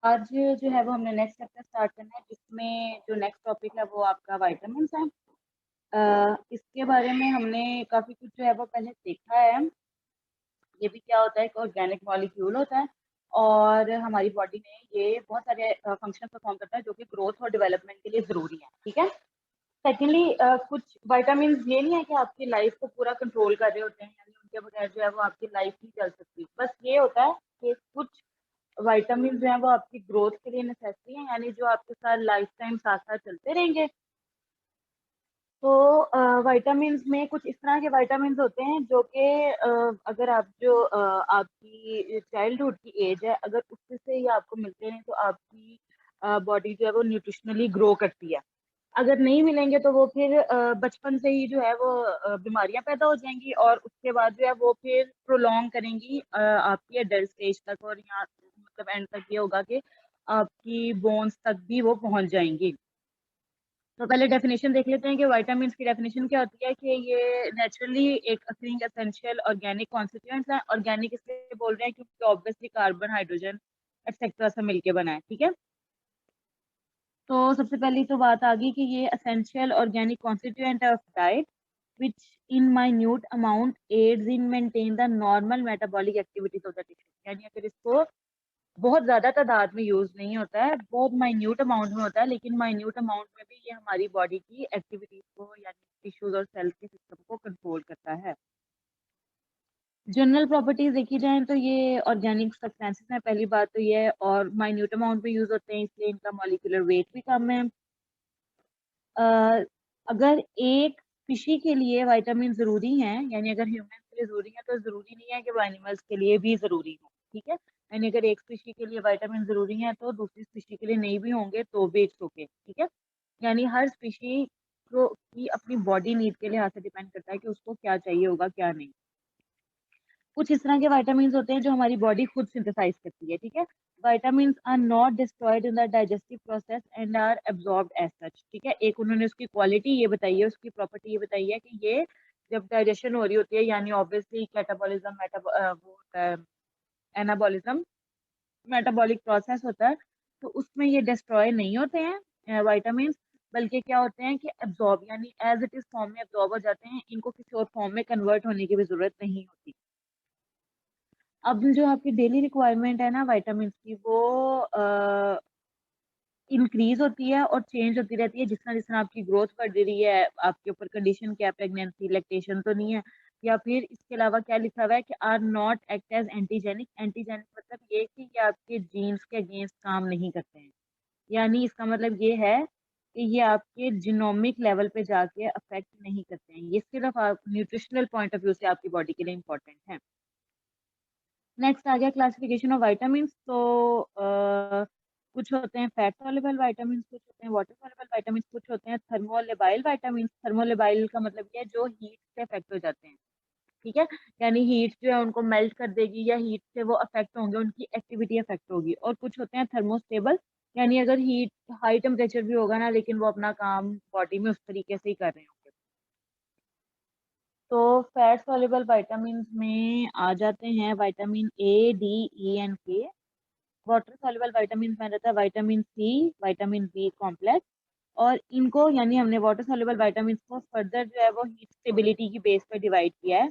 आज जो है वो हमने नेक्स्ट चैप्टर स्टार्ट करना है, जिसमें जो नेक्स्ट टॉपिक है वो आपका विटामिन्स है। इसके बारे में हमने काफ़ी कुछ जो है वो पहले देखा है। ये भी क्या होता है, एक ऑर्गेनिक मॉलिक्यूल होता है और हमारी बॉडी में ये बहुत सारे फंक्शन परफॉर्म करता है जो कि ग्रोथ और डेवलपमेंट के लिए ज़रूरी है। ठीक है। सेकेंडली कुछ विटामिन ये नहीं है कि आपकी लाइफ को पूरा कंट्रोल कर रहे होते हैं, यानी उनके बगैर जो है वो आपकी लाइफ नहीं चल सकती। बस ये होता है कि कुछ विटामिन जो है वो आपकी ग्रोथ के लिए नेसेसरी है, यानी जो आपके साथ लाइफ टाइम साथ साथ चलते रहेंगे। तो विटामिन्स में कुछ इस तरह के विटामिन्स होते हैं जो कि अगर आप जो आपकी चाइल्डहुड की एज है, अगर उससे से ही आपको मिलते हैं तो आपकी बॉडी जो है वो न्यूट्रिशनली ग्रो करती है। अगर नहीं मिलेंगे तो वो फिर बचपन से ही जो है वो बीमारियां पैदा हो जाएंगी और उसके बाद जो है वो फिर प्रोलॉन्ग करेंगी आपकी एडल्ट स्टेज तक, और यहाँ मतलब एंड तक ये होगा कि आपकी बोन्स तक भी वो पहुंच जाएंगी। तो पहले डेफिनेशन देख लेते हैं कि विटामिन की डेफिनेशन क्या होती है। कि ये नेचुरली एक अकरिंग एसेंशियल ऑर्गेनिक कॉन्स्टिट्यूएंट्स है। ऑर्गेनिक इसलिए बोल रहे हैं क्योंकि ऑब्वियसली कार्बन, हाइड्रोजन एक्सेट्रा से मिलके बना है। ठीक है। तो सबसे पहली तो बात आ गई कि ये essential organic constituent of diet which in minute amount aids in maintain the normal metabolic activities of the tissue. यानी अगर इसको बहुत ज्यादा तादाद में यूज नहीं होता है, बहुत माइन्यूट अमाउंट में होता है, लेकिन माइन्यूट अमाउंट में भी ये हमारी बॉडी की एक्टिविटीज को यानी टिश्यूज और सेल्स के सिस्टम को कंट्रोल करता है। जनरल प्रॉपर्टीज देखी जाए तो ये ऑर्गेनिक सब्सटेंसेस हैं, पहली बात तो ये है, और माइन्यूट अमाउंट में यूज होते हैं इसलिए इनका मॉलिक्यूलर वेट भी कम है। अ, अगर एक फिशी के लिए विटामिन जरूरी हैं, यानी अगर ह्यूमन के लिए जरूरी है तो जरूरी नहीं है कि वो एनिमल्स के लिए भी जरूरी हो। ठीक है। यानी अगर एक फिशी के लिए विटामिन जरूरी है तो दूसरी फिशी के लिए नहीं भी होंगे तो भी इट्स ओके। ठीक है। यानी हर स्पीशी को की अपनी बॉडी नीड के लिहाज से डिपेंड करता है कि उसको क्या चाहिए होगा क्या नहीं। कुछ इस तरह के विटामिन होते हैं जो हमारी बॉडी खुद सिंथेसाइज करती है। ठीक है। Vitamin are not destroyed in the digestive process and are absorbed as such. ठीक है। एक उन्होंने उसकी क्वालिटी ये बताई है, उसकी प्रॉपर्टी ये बताई है कि ये जब डाइजेशन हो रही होती है, यानी ऑब्वियसली कैटाबॉलिज्म वो होता है, एनाबॉलिज्म, मेटाबॉलिक प्रोसेस होता है, तो उसमें ये डिस्ट्रॉय नहीं होते हैं विटामिन, बल्कि क्या होते हैं कि एब्जॉर्ब, यानी एज इट इज फॉर्म में एब्जॉर्ब हो जाते हैं। इनको किसी और फॉर्म में कन्वर्ट होने की भी जरूरत नहीं होती। अब जो आपकी डेली रिक्वायरमेंट है ना विटामिन की, वो इंक्रीज होती है और चेंज होती रहती है जिस तरह आपकी ग्रोथ बढ़ रही है। आपके ऊपर कंडीशन क्या, प्रेगनेंसी, लैक्टेशन तो नहीं है, या फिर इसके अलावा क्या लिखा हुआ है कि are not act as antigenic. Antigenic मतलब ये कि ये आपके जीन्स के अगेंस्ट काम नहीं करते हैं, यानी इसका मतलब ये है कि ये आपके जीनोमिक लेवल पे जाके अफेक्ट नहीं करते हैं। ये सिर्फ आप न्यूट्रिशनल पॉइंट ऑफ व्यू से आपकी बॉडी के लिए इंपॉर्टेंट है। नेक्स्ट आ गया क्लासिफिकेशन ऑफ विटामिन। तो कुछ होते हैं फैट सॉल्युबल विटामिन, कुछ होते हैं वाटर सॉल्युबल विटामिन, कुछ होते हैं थर्मोलेबाइल विटामिन। थर्मोलेबाइल का मतलब ये है जो हीट से अफेक्ट हो जाते हैं। ठीक है। यानी हीट जो है उनको मेल्ट कर देगी या हीट से वो अफेक्ट होंगे, उनकी एक्टिविटी अफेक्ट होगी। और कुछ होते हैं थर्मोस्टेबल, यानी अगर हीट हाई टेम्परेचर भी होगा ना, लेकिन वो अपना काम बॉडी में उस तरीके से ही कर रहे होंगे। तो फैट सॉल्युबल विटामिन में आ जाते हैं vitamin A, D, E and K. Water soluble vitamin में रहता है vitamin C, vitamin B complex. और इनको यानी हमने वाटर सॉल्युबल विटामिन को फर्दर जो है वो हीट स्टेबिलिटी की बेस पर डिवाइड किया है,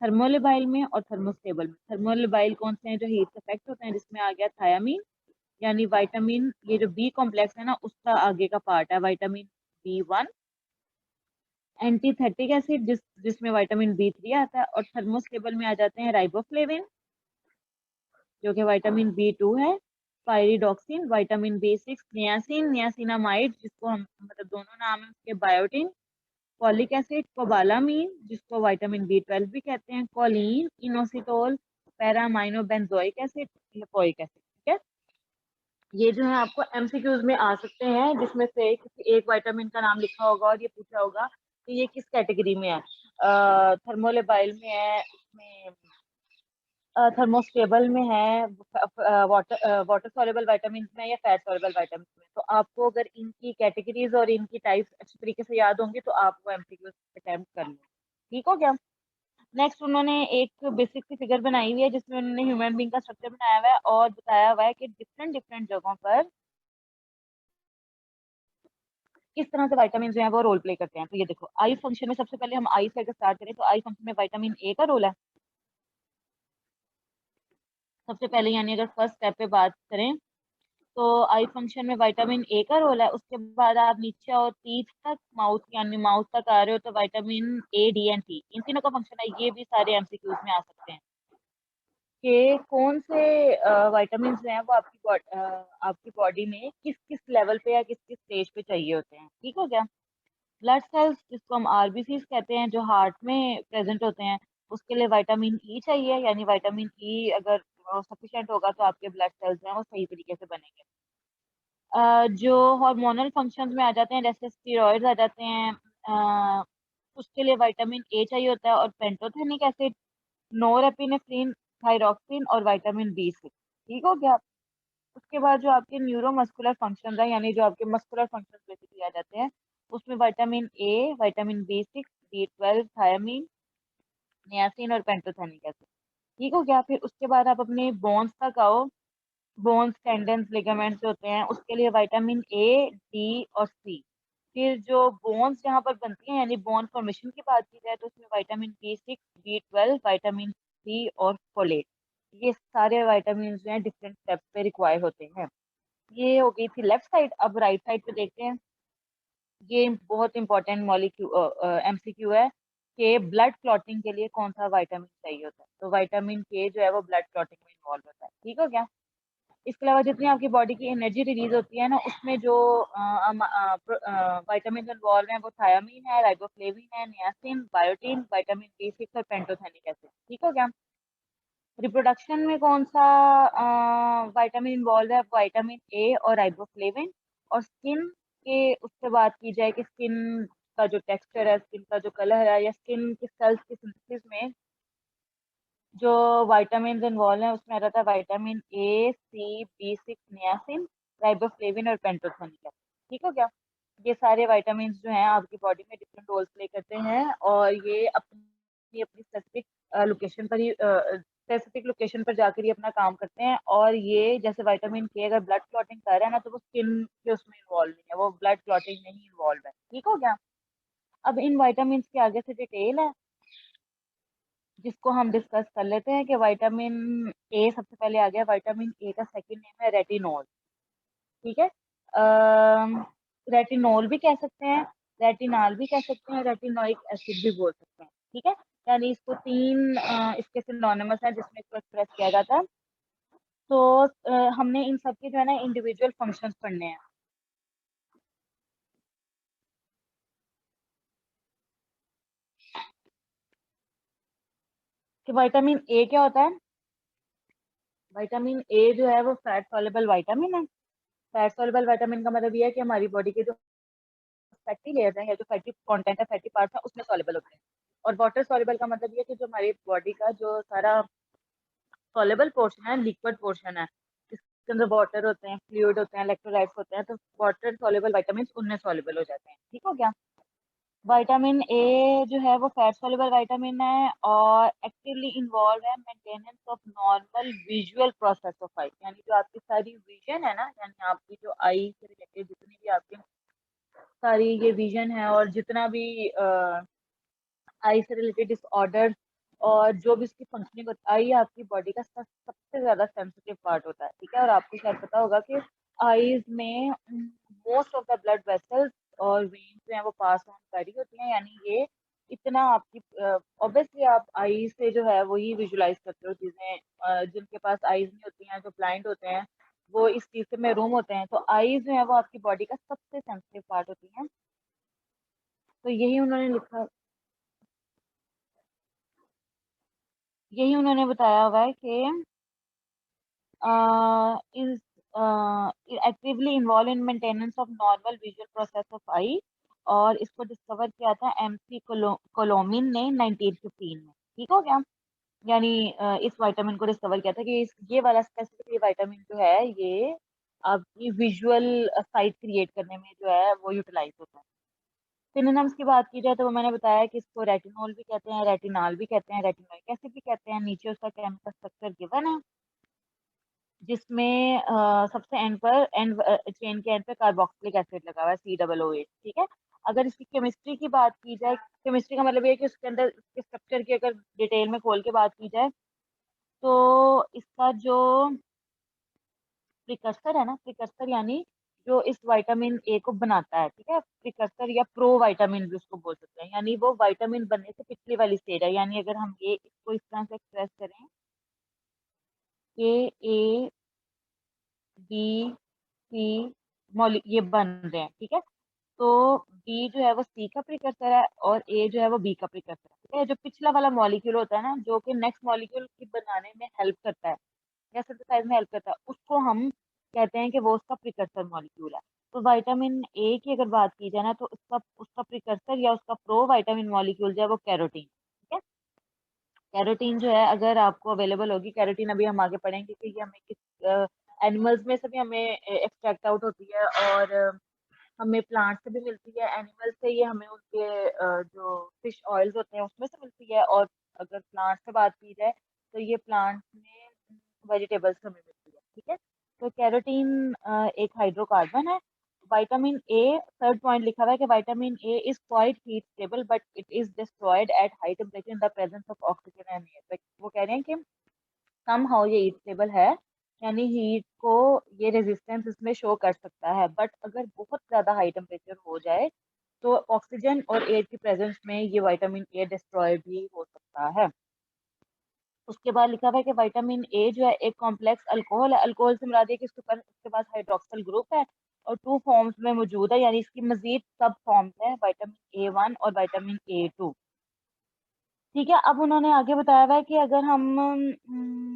थर्मोलिबाइल में और थर्मोस्टेबल में। थर्मोलिबाइल कौन से हैं जो हीट से अफेक्ट होते हैं, जिसमें आ गया थायामीन, यानी विटामिन ये जो बी कॉम्प्लेक्स है ना उसका आगे का पार्ट है विटामिन बी 1। एंटीथेटिक एसिड जिसमें विटामिन बी 3 आता है। और थर्मोस्टेबल में आ जाते हैं राइबोफ्लेविन जो कि विटामिन बी 2 है, pyridoxine, vitamin B 6, niacin, niacinamide जिसको हम मतलब दोनों नाम है उसके, बायोटिन, फॉलिक एसिड, कोबालामीन जिसको विटामिन बी 12 भी कहते हैं, choline, inositol, para amino benzoic acid, lipoic acid. ठीक है। ये जो है आपको एमसीक्यूज में आ सकते हैं, जिसमें से किसी एक विटामिन का नाम लिखा होगा और ये पूछा होगा कि ये किस कैटेगरी में है, थर्मोलेबाइल में है, इसमें थर्मोस्टेबल में है, वाटर सॉल्युबल विटामिन में, या फैट सॉल्युबल विटामिन में। तो आपको अगर इनकी कैटेगरीज और इनकी टाइप्स अच्छी तरीके से याद होंगे तो आप वो एमसीक्यू अटेम्प्ट कर लो। ठीक हो गया। नेक्स्ट उन्होंने एक बेसिक सी फिगर बनाई हुई है जिसमें उन्होंने ह्यूमन बीइंग का स्ट्रक्चर बनाया हुआ है और बताया हुआ है कि डिफरेंट डिफरेंट जगहों पर किस तरह से विटामिन जो है वो रोल प्ले करते हैं। तो ये देखो, आई फंक्शन में सबसे पहले हम आई से अगर स्टार्ट करें तो आई फंक्शन में विटामिन ए का रोल है सबसे पहले, यानी अगर फर्स्ट स्टेप पे बात करें तो आई फंक्शन में विटामिन ए का रोल है। उसके बाद आप नीचे और टीथ तक, माउथ यानी माउथ तक आ रहे हो तो vitamin A, D and T, इन तीनों का फंक्शन है। ये भी सारे एमसीक्यूज में आ सकते हैं कि कौन से विटामिन जो हैं वो आपकी बॉडी में किस किस लेवल पे या किस किस स्टेज पे चाहिए होते हैं। ठीक हो गया। ब्लड सेल्स, जिसको हम आरबीसी कहते हैं, जो हार्ट में प्रेजेंट होते हैं, उसके लिए विटामिन ई चाहिए, यानी विटामिन ई अगर सफिशिएंट होगा तो आपके ब्लड सेल्स हैं वो सही तरीके से बनेंगे। जो हार्मोनल फंक्शंस में आ जाते हैं, जैसे स्टेरॉइड्स आ जाते हैं, उसके लिए विटामिन ए चाहिए होता है, और पेंटोथेनिक एसिड, नोरेपिनेफ्रिन, थायरॉक्सिन और विटामिन बी सिक्स। ठीक हो गया। उसके बाद जो आपके न्यूरोमस्कुलर फंक्शन है, यानी जो आपके मस्कुलर फंक्शन बेसिकली आ जाते हैं, उसमें vitamin A, vitamin B six, B 12, thiamine, niacin और पेंटोथेनिक एसिड। ठीक हो गया। फिर उसके बाद आप अपने बोन्स तक आओ। बोन्स, टेंडन्स, लिगामेंट्स होते हैं, उसके लिए विटामिन ए, डी और सी। फिर जो बोन्स जहाँ पर बनती हैं, यानी बोन फॉर्मेशन की बात की जाए, तो उसमें vitamin B 6, B 12, vitamin C और फोलेट, ये सारे विटामिन जो हैं डिफरेंट स्टेप पे रिक्वायर होते हैं। ये हो गई थी लेफ्ट साइड। अब राइट साइड पे देखते हैं। ये बहुत इंपॉर्टेंट मॉलिक्यू एमसीक्यू है कि ब्लड क्लॉटिंग के लिए कौन सा विटामिन चाहिए होता है। तो विटामिन के जो है वो ब्लड क्लॉटिंग में इन्वॉल्व होता है। ठीक हो गया। इसके अलावा जितनी आपकी बॉडी की एनर्जी रिलीज होती है ना, उसमें जो विटामिन इन्वॉल्व हैं वो थायामीन है, राइबोफ्लेविन है, नियासिन, बायोटीन, विटामिन बी 6 और पेंटोथेनिक एसिड। ठीक हो गया। रिप्रोडक्शन में कौन सा विटामिन इन्वॉल्व है? विटामिन ए और राइबोफ्लेविन। और स्किन के, उससे बात की जाए कि स्किन का जो टेक्सचर है, स्किन का जो कलर है, या स्किन की सेल्स की सिंथेसिस में जो विटामिन इन्वॉल्व है, उसमें आ जाता है vitamin A, C, B 6, niacin, riboflavin और पेंटोथेनिक एसिड। ठीक हो गया। ये सारे विटामिन जो हैं आपकी बॉडी में डिफरेंट रोल्स प्ले करते हैं, और ये अपनी अपनी स्पेसिफिक लोकेशन पर ही स्पेसिफिक लोकेशन पर जाकर ही अपना काम करते हैं। और ये जैसे विटामिन के अगर ब्लड क्लॉटिंग कर रहा है ना, तो वो स्किन के उसमें इन्वॉल्व नहीं है, वो ब्लड क्लॉटिंग में ही इन्वॉल्व है। ठीक हो गया। अब इन विटामिन के आगे से डिटेल है जिसको हम डिस्कस कर लेते हैं कि विटामिन ए सबसे पहले आ गया। विटामिन ए का सेकंड नेम है रेटिनॉल। ठीक है। रेटिनॉल भी कह सकते हैं, रेटिनॉल भी कह सकते हैं, रेटिनोइक एसिड भी बोल सकते हैं। ठीक है। यानी इसको तीन इसके सिनोनिमस है जिसमें इसको एक्सप्रेस किया जाता है। तो हमने इन सब के जो है ना इंडिविजुअल फंक्शंस पढ़ने हैं। कि विटामिन ए क्या होता है? विटामिन ए जो है वो फैट सॉल्युबल विटामिन है। फैट सॉल्युबल विटामिन का मतलब ये है कि हमारी बॉडी के जो फैटी लेयर है या जो फैटी कंटेंट है, फैटी पार्ट है, उसमें सॉल्युबल होते हैं। और वाटर सॉल्युबल का मतलब ये है कि जो हमारी बॉडी का जो सारा सॉल्युबल पोर्शन है, लिक्विड पोर्शन है, जिसके अंदर वाटर होते हैं, फ्लूइड होते हैं, इलेक्ट्रोलाइट्स होते हैं, तो वाटर सॉल्युबल विटामिन उनमें सॉल्युबल हो जाते हैं। ठीक हो गया। विटामिन ए जो है वो फैट सॉल्युबल विटामिन है और एक्टिवली इन्वॉल्व है maintenance of normal visual process of eye, यानी जो आपकी सारी विजन है ना, यानी आपकी जो आई से रिलेटेड जितनी भी आपकी सारी ये विजन है, और जितना भी आई से रिलेटेड डिसऑर्डर और जो भी इसकी फंक्शनिंग होती है, आई आपकी बॉडी का सबसे ज्यादा सेंसिटिव पार्ट होता है। ठीक है। और आपको शायद पता होगा कि आईज में most of the blood vessels और वेन्स जो है वो पास ऑन कर रही होती हैं, यानी ये इतना आपकी ऑब्वियसली आप आई से जो है वही विजुलाइज करते हो चीजें। जिनके पास आईज नहीं होती हैं, जो ब्लाइंड होते हैं, वो इस चीज से महरूम होते हैं। तो आईज जो है वो आपकी बॉडी का सबसे सेंसिटिव पार्ट होती है। तो यही उन्होंने बताया हुआ है कि is actively involve in maintenance of normal visual process of eye. और इसको डिस्कवर किया था एमसी कोलोमिन ने 1915 में। ठीक हो गया। यानी इस विटामिन को डिस्कवर किया था कि ये वाला स्पेसिफिक विटामिन जो है ये आपकी विजुअल साइट क्रिएट करने में जो है वो यूटिलाइज होता है। सिनोनिम्स की बात की जाए तो वो मैंने बताया कि इसको रेटिनॉल भी कहते हैं, रेटिनॉल भी कहते हैं, रेटिनोइक एसिड भी कहते हैं। नीचे उसका केमिकल स्ट्रक्चर गिवन है, जिसमें सबसे एंड पर चेन के एंड पे कार्बोक्सिलिक एसिड लगा हुआ है, C00H। ठीक है। अगर इसकी केमिस्ट्री की बात की जाए, केमिस्ट्री का मतलब ये है कि उसके अंदर इसके स्ट्रक्चर की अगर डिटेल में खोल के बात की जाए, तो इसका जो प्रिकर्सर है ना, प्रिकर्सर यानी जो इस विटामिन ए को बनाता है, ठीक है, प्रिकर्सर या प्रो विटामिन भी उसको बोल सकते हैं, यानी वो विटामिन बनने से पिछली वाली स्टेज है। यानी अगर हम ये इसको इस तरह से एक्सप्रेस करें कि ए बी सी मॉलि ये बन रहे हैं, ठीक है, तो बी जो है वो सी का प्रिकर्सर है और ए जो है वो बी का प्रिकर्सर है। ठीक है। जो पिछला वाला मॉलिक्यूल होता है ना, जो कि नेक्स्ट मॉलिक्यूल की बनाने में हेल्प करता है या सिंथेसाइज में हेल्प करता है, उसको हम कहते हैं कि वो उसका प्रिकर्सर मॉलिक्यूल है। तो विटामिन ए की अगर बात की जाए ना, तो उसका उसका प्रिकर्सर या उसका प्रो विटामिन मॉलिक्यूल जो है वो कैरोटीन। ठीक है। कैरोटीन जो है अगर आपको अवेलेबल होगी, कैरोटीन अभी हम आगे पढ़ेंगे कि ये हमें किस एनिमल्स में से भी हमें एक्सट्रैक्ट आउट होती है, और हमें प्लांट से भी मिलती है। एनिमल से ये हमें उनके जो फिश ऑयल्स होते हैं उसमें से मिलती है, और अगर प्लांट से बात की जाए तो ये प्लांट में वेजिटेबल्स से हमें मिलती है। ठीक है। तो कैरोटीन एक हाइड्रोकार्बन है। विटामिन ए, थर्ड पॉइंट लिखा हुआ है कि vitamin A is quite heat stable but it is destroyed at high temperature in the presence of oxygen and air. वो कह रहे हैं कि समहाउ ये हीट स्टेबल है, यानी हीट को ये रेजिस्टेंस इसमें शो कर सकता है, बट अगर बहुत ज्यादा हाई टेम्परेचर हो जाए तो ऑक्सीजन और एयर की प्रेजेंस में ये विटामिन ए डिस्ट्रॉय भी हो सकता है। उसके बाद लिखा हुआ है कि विटामिन ए जो है एक कॉम्प्लेक्स अल्कोहल है। अल्कोहल से मुराद है कि उसके पास हाइड्रोक्सिल ग्रुप है और टू फॉर्म्स में मौजूद है, यानी इसकी मजीद सब फॉर्म्स है, विटामिन A1 और विटामिन A2। ठीक है। अब उन्होंने आगे बताया हुआ है कि अगर हम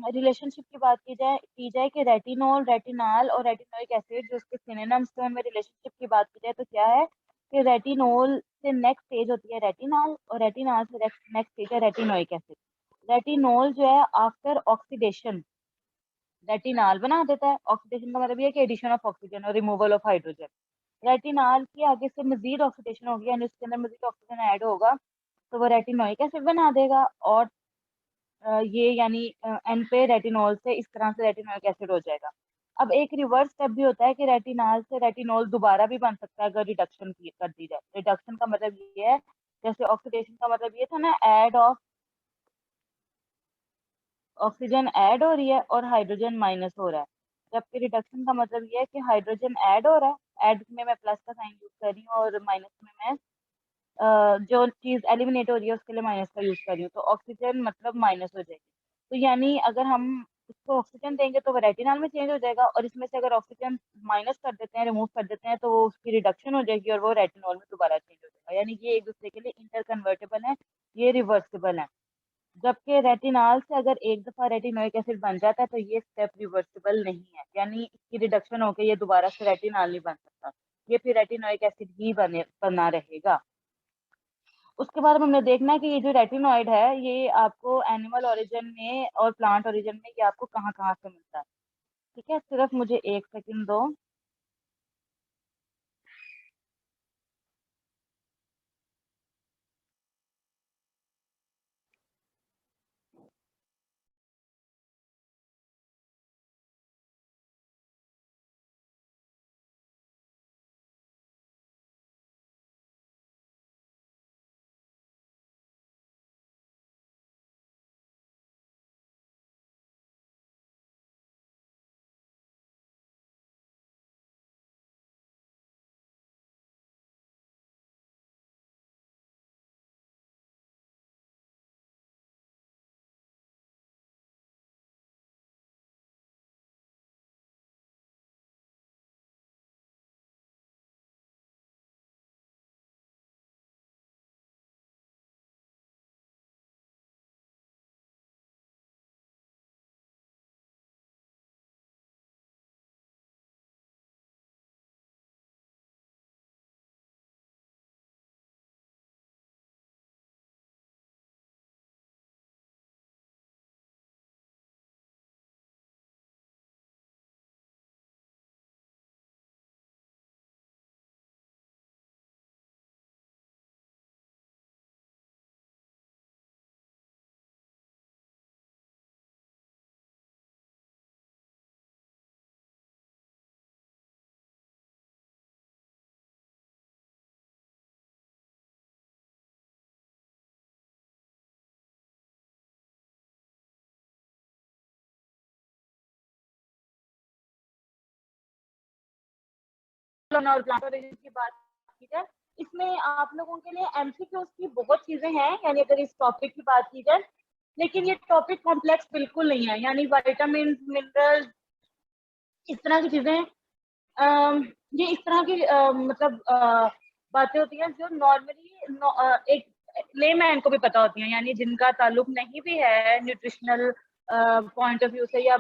रिलेशनशिप की बात की जाए कि रेटिनॉल, रेटिनाल और रेटिनोइक एसिड जो उसके सिनोनिम्स थे, उनमें रिलेशनशिप की बात की जाए तो क्या है कि रेटिनॉल से नेक्स्ट स्टेज होती है रेटिनाल, और रेटिनाल से नेक्स्ट स्टेज है रेटिनोइक एसिड। रेटिनॉल जो है आफ्टर ऑक्सीडेशन रेटिनाल बना देता है। ऑक्सीडेशन का मतलब ये है कि एडिशन ऑफ ऑक्सीजन और रिमूवल ऑफ हाइड्रोजन। रेटिनाल की आगे से मजीद ऑक्सीडेशन होगी, यानी उसके अंदर मजीद ऑक्सीजन ऐड होगा, तो वो रेटिनोइक एसिड बना देगा। और ये यानी एन पे रेटिनॉल से इस तरह से रेटिनोइक एसिड हो जाएगा। अब एक रिवर्स स्टेप भी होता है कि रेटिनाल से रेटिनॉल दोबारा भी बन सकता है अगर रिडक्शन कर दी जाए। रिडक्शन का मतलब ये है, जैसे ऑक्सीडेशन का मतलब ये था ना, ऐड ऑफ ऑक्सीजन ऐड हो रही है और हाइड्रोजन माइनस हो रहा है, जबकि रिडक्शन का मतलब ये है कि हाइड्रोजन ऐड हो रहा है, ऐड में मैं प्लस का साइन यूज कर रही हूँ और माइनस में मैं जो चीज एलिमिनेट हो रही है उसके लिए माइनस का यूज कर रही हूँ, तो ऑक्सीजन मतलब माइनस हो जाएगी। तो यानी अगर हम इसको ऑक्सीजन देंगे तो वो रेटिनॉल में चेंज हो जाएगा, और इसमें से अगर ऑक्सीजन माइनस कर देते हैं, रिमूव कर देते हैं, तो वो उसकी रिडक्शन हो जाएगी और वो रेटिनॉल में दोबारा चेंज हो जाएगा। यानी ये एक दूसरे के लिए इंटर कन्वर्टेबल है, ये रिवर्सिबल है। जबकि रेटिनॉल से अगर एक दफा रेटिनोइक एसिड बन जाता है तो ये स्टेप रिवर्सिबल नहीं है, यानी इसकी रिडक्शन होकर ये दोबारा से रेटिनॉल नहीं बन सकता, ये फिर रेटिनोइक एसिड ही बना रहेगा। उसके बाद हमने देखना है कि ये जो रेटिनॉइड है ये आपको एनिमल ओरिजिन में और प्लांट ओरिजिन में ये आपको कहाँ कहाँ से मिलता है। ठीक है, सिर्फ मुझे एक सेकंड दो। और प्लांट ओरिजिन की बात की जाए, इसमें आप लोगों के लिए एमसीक्यूज की बहुत चीजें हैं, यानी अगर इस टॉपिक की बात की जाए, लेकिन ये टॉपिक कॉम्प्लेक्स बिल्कुल नहीं है। यानी विटामिन, मिनरल, इस तरह की चीजें, ये इस तरह की मतलब बातें होती हैं जो नॉर्मली एक लेमैन को भी पता होती हैं, यानी जिनका ताल्लुक नहीं भी है न्यूट्रिशनल पॉइंट ऑफ व्यू से या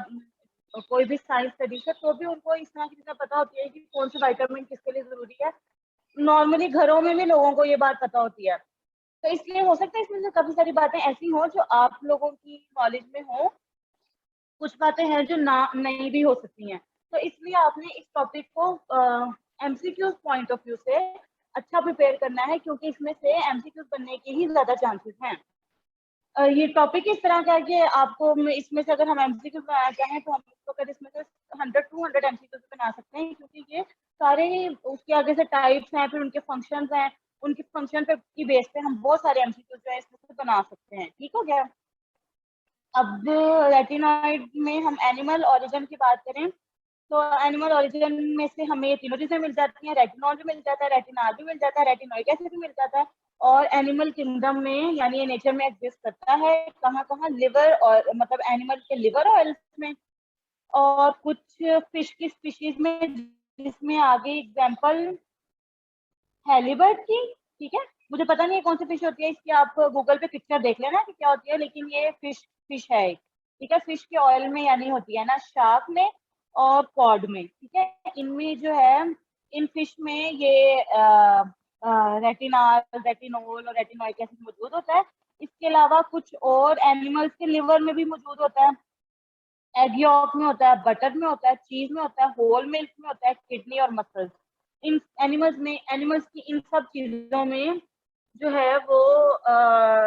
कोई भी साइंस स्टडी से, तो भी उनको इस तरह की चीजें पता होती है कि कौन से विटामिन किसके लिए जरूरी है। नॉर्मली घरों में भी लोगों को ये बात पता होती है, तो इसलिए हो सकता है इसमें से काफी सारी बातें ऐसी हों जो आप लोगों की नॉलेज में हो, कुछ बातें हैं जो ना नहीं भी हो सकती हैं। तो इसलिए आपने इस टॉपिक को एमसीक्यूज पॉइंट ऑफ व्यू से अच्छा प्रिपेयर करना है, क्योंकि इसमें से एमसीक्यूज बनने के ही ज्यादा चांसेस हैं। ये टॉपिक इस तरह का है कि आपको इसमें से अगर हम एमसीक्यूज बनाना चाहें तो हम इसको अगर इसमें से 100-200 एमसीक्यूज बना सकते हैं, क्योंकि ये सारे ही उसके आगे से टाइप्स हैं, फिर उनके फंक्शंस हैं, उनके फंक्शन पे की बेस पे हम बहुत सारे एमसीक्यूज जो है इसमें से बना सकते हैं। ठीक हो गया। अब रेटिनॉइड में हम एनिमल ओरिजिन की बात करें तो एनिमल ओरिजिन में से हमें ये तीनों चीजें मिल जाती हैं, रेटिनॉल भी मिल जाता है, रेटिनाल भी मिल जाता है, रेटिनोइक एसिड भी मिल जाता है। और एनिमल किंगडम में यानी ये नेचर में एग्जिस्ट करता है कहाँ कहाँ, लिवर और मतलब एनिमल के लिवर ऑयल्स में, और कुछ फिश की स्पीशीज में, जिसमें आगे एग्जांपल हेलीबर्ड की। ठीक है, मुझे पता नहीं है कौन सी फिश होती है, इसकी आप गूगल पे पिक्चर देख लेना कि क्या होती है, लेकिन ये फिश है एक। ठीक है, फिश के ऑयल में यानी होती है ना, शार्क में और कॉड में। ठीक है, इनमें जो है, इन फिश में ये रेटिनाल, रेटिनोल और रेटिनोइक एसिड मौजूद होता है। इसके अलावा कुछ और एनिमल्स के लिवर में भी मौजूद होता है, एग यॉक में होता है, बटर में होता है, चीज में होता है, होल मिल्क में होता है, किडनी और मसल्स। इन एनिमल्स की इन सब चीजों में जो है वो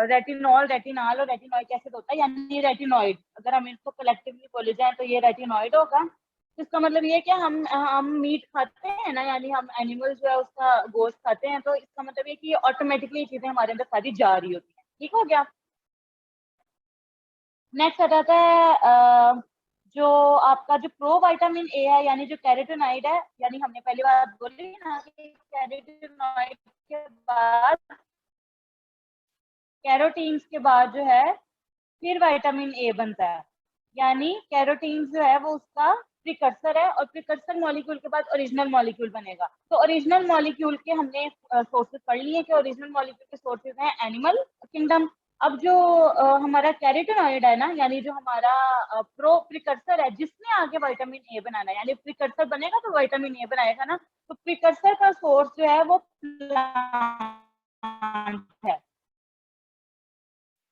रेटिनॉल, रेटिनाल और रेटिनोइक एसिड होता है, यानी रेटिनॉइड। अगर हम इसको कलेक्टिवली बोले जाए तो ये रेटिनॉइड होगा। इसका मतलब ये है कि हम मीट खाते हैं ना, यानी हम एनिमल जो है उसका गोश्त खाते हैं, तो इसका मतलब ये कि ऑटोमेटिकली चीजें हमारे अंदर सारी जा रही होती हैं। ठीक हो गया। नेक्स्ट आ जाता है जो आपका जो प्रो विटामिन ए है, यानी जो कैरोटीनॉइड है, यानी हमने पहली बार बोली ना कि कैरोटीनॉइड के बाद, कैरोटीन्स के बाद जो है फिर विटामिन ए बनता है। यानी कैरोटीन जो है वो उसका प्रिकर्सर है, और प्रिकर्सर मॉलिक्यूल के बाद ओरिजिनल मॉलिक्यूल बनेगा। तो ओरिजिनल मॉलिक्यूल के हमने सोर्सेस पढ़ लिए कि ओरिजिनल मॉलिक्यूल के सोर्सेस हैं एनिमल किंगडम। अब जो हमारा कैरोटीनॉइड है ना, यानी जो हमारा प्रो प्रिकर्सर है, जिसने आगे विटामिन ए बनाना है, यानी प्रिकर्सर बनेगा तो विटामिन ए बनाएगा ना, तो प्रिकर्सर का सोर्स जो है वो प्लांट है।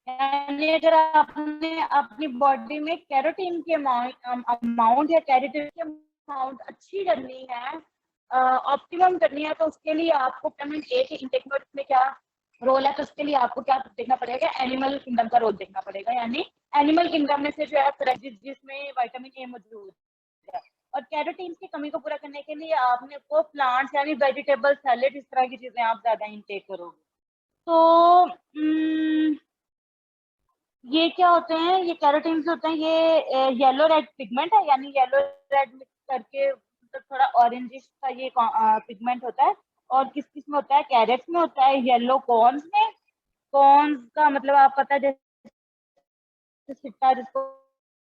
यानी अगर आपने अपनी बॉडी में कैरोटीन के अमाउंट या कैरोटीन के अमाउंट अच्छी करनी है, ऑप्टिमम करनी है, तो उसके लिए आपको विटामिन ए के इंटेक में क्या रोल है, तो उसके लिए आपको क्या देखना पड़ेगा, एनिमल किंगडम का रोल देखना पड़ेगा। यानी एनिमल किंगडम में से जो है जिसमें विटामिन ए मौजूद है, और कैरोटीन की कमी को पूरा करने के लिए आपने को प्लांट्स यानी वेजिटेबल, सैलेड, इस तरह की चीजें आप ज्यादा इंटेक करोगे। तो ये क्या होते हैं, ये कैरोटीन्स होते हैं, ये येलो रेड पिगमेंट है, यानी येलो रेड मिक्स करके मतलब थोड़ा ऑरेंजिश का ये पिगमेंट होता है। और किस किस में होता है, कैरेट्स में होता है, येलो कॉर्न्स में। कॉर्न्स का मतलब आप पता है, जैसे सिट्टा जिसको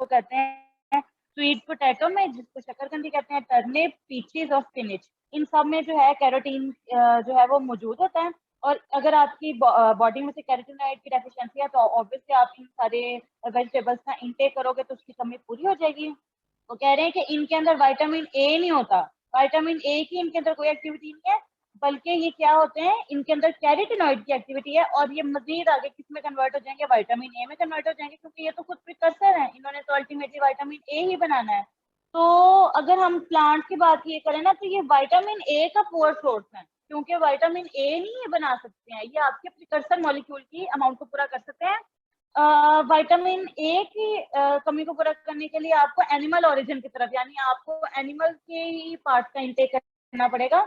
कहते हैं, स्वीट पोटैटो में जिसको शकरकंदी कहते हैं, टर्निप, पीचेस और स्पिनच, इन सब में जो है कैरोटीन जो है वो मौजूद होता है। और अगर आपकी बॉडी में से कैरोटीनॉइड की डेफिशिएंसी है, तो ऑब्वियसली आप इन सारे वेजिटेबल्स का इंटेक करोगे तो उसकी कमी पूरी हो जाएगी। वो कह रहे हैं कि इनके अंदर विटामिन ए नहीं होता, विटामिन ए की इनके अंदर कोई एक्टिविटी नहीं है, बल्कि ये क्या होते हैं, इनके अंदर कैरोटीनॉइड की एक्टिविटी है, और ये मजीद आगे किस में कन्वर्ट हो जाएंगे, विटामिन ए में कन्वर्ट हो जाएंगे, क्योंकि ये तो खुद प्रिकर्सर है, इन्होंने तो अल्टीमेटली विटामिन ए ही बनाना है। तो अगर हम प्लांट की बात ये करें ना, तो ये विटामिन ए का पुअर सोर्स है, क्योंकि विटामिन ए नहीं ये बना सकते हैं, ये आपके प्रिकर्सर मॉलिक्यूल की अमाउंट को पूरा कर सकते हैं। विटामिन ए की कमी को पूरा करने के लिए आपको एनिमल ओरिजिन की तरफ, यानी आपको एनिमल के ही पार्ट का इंटेक करना पड़ेगा।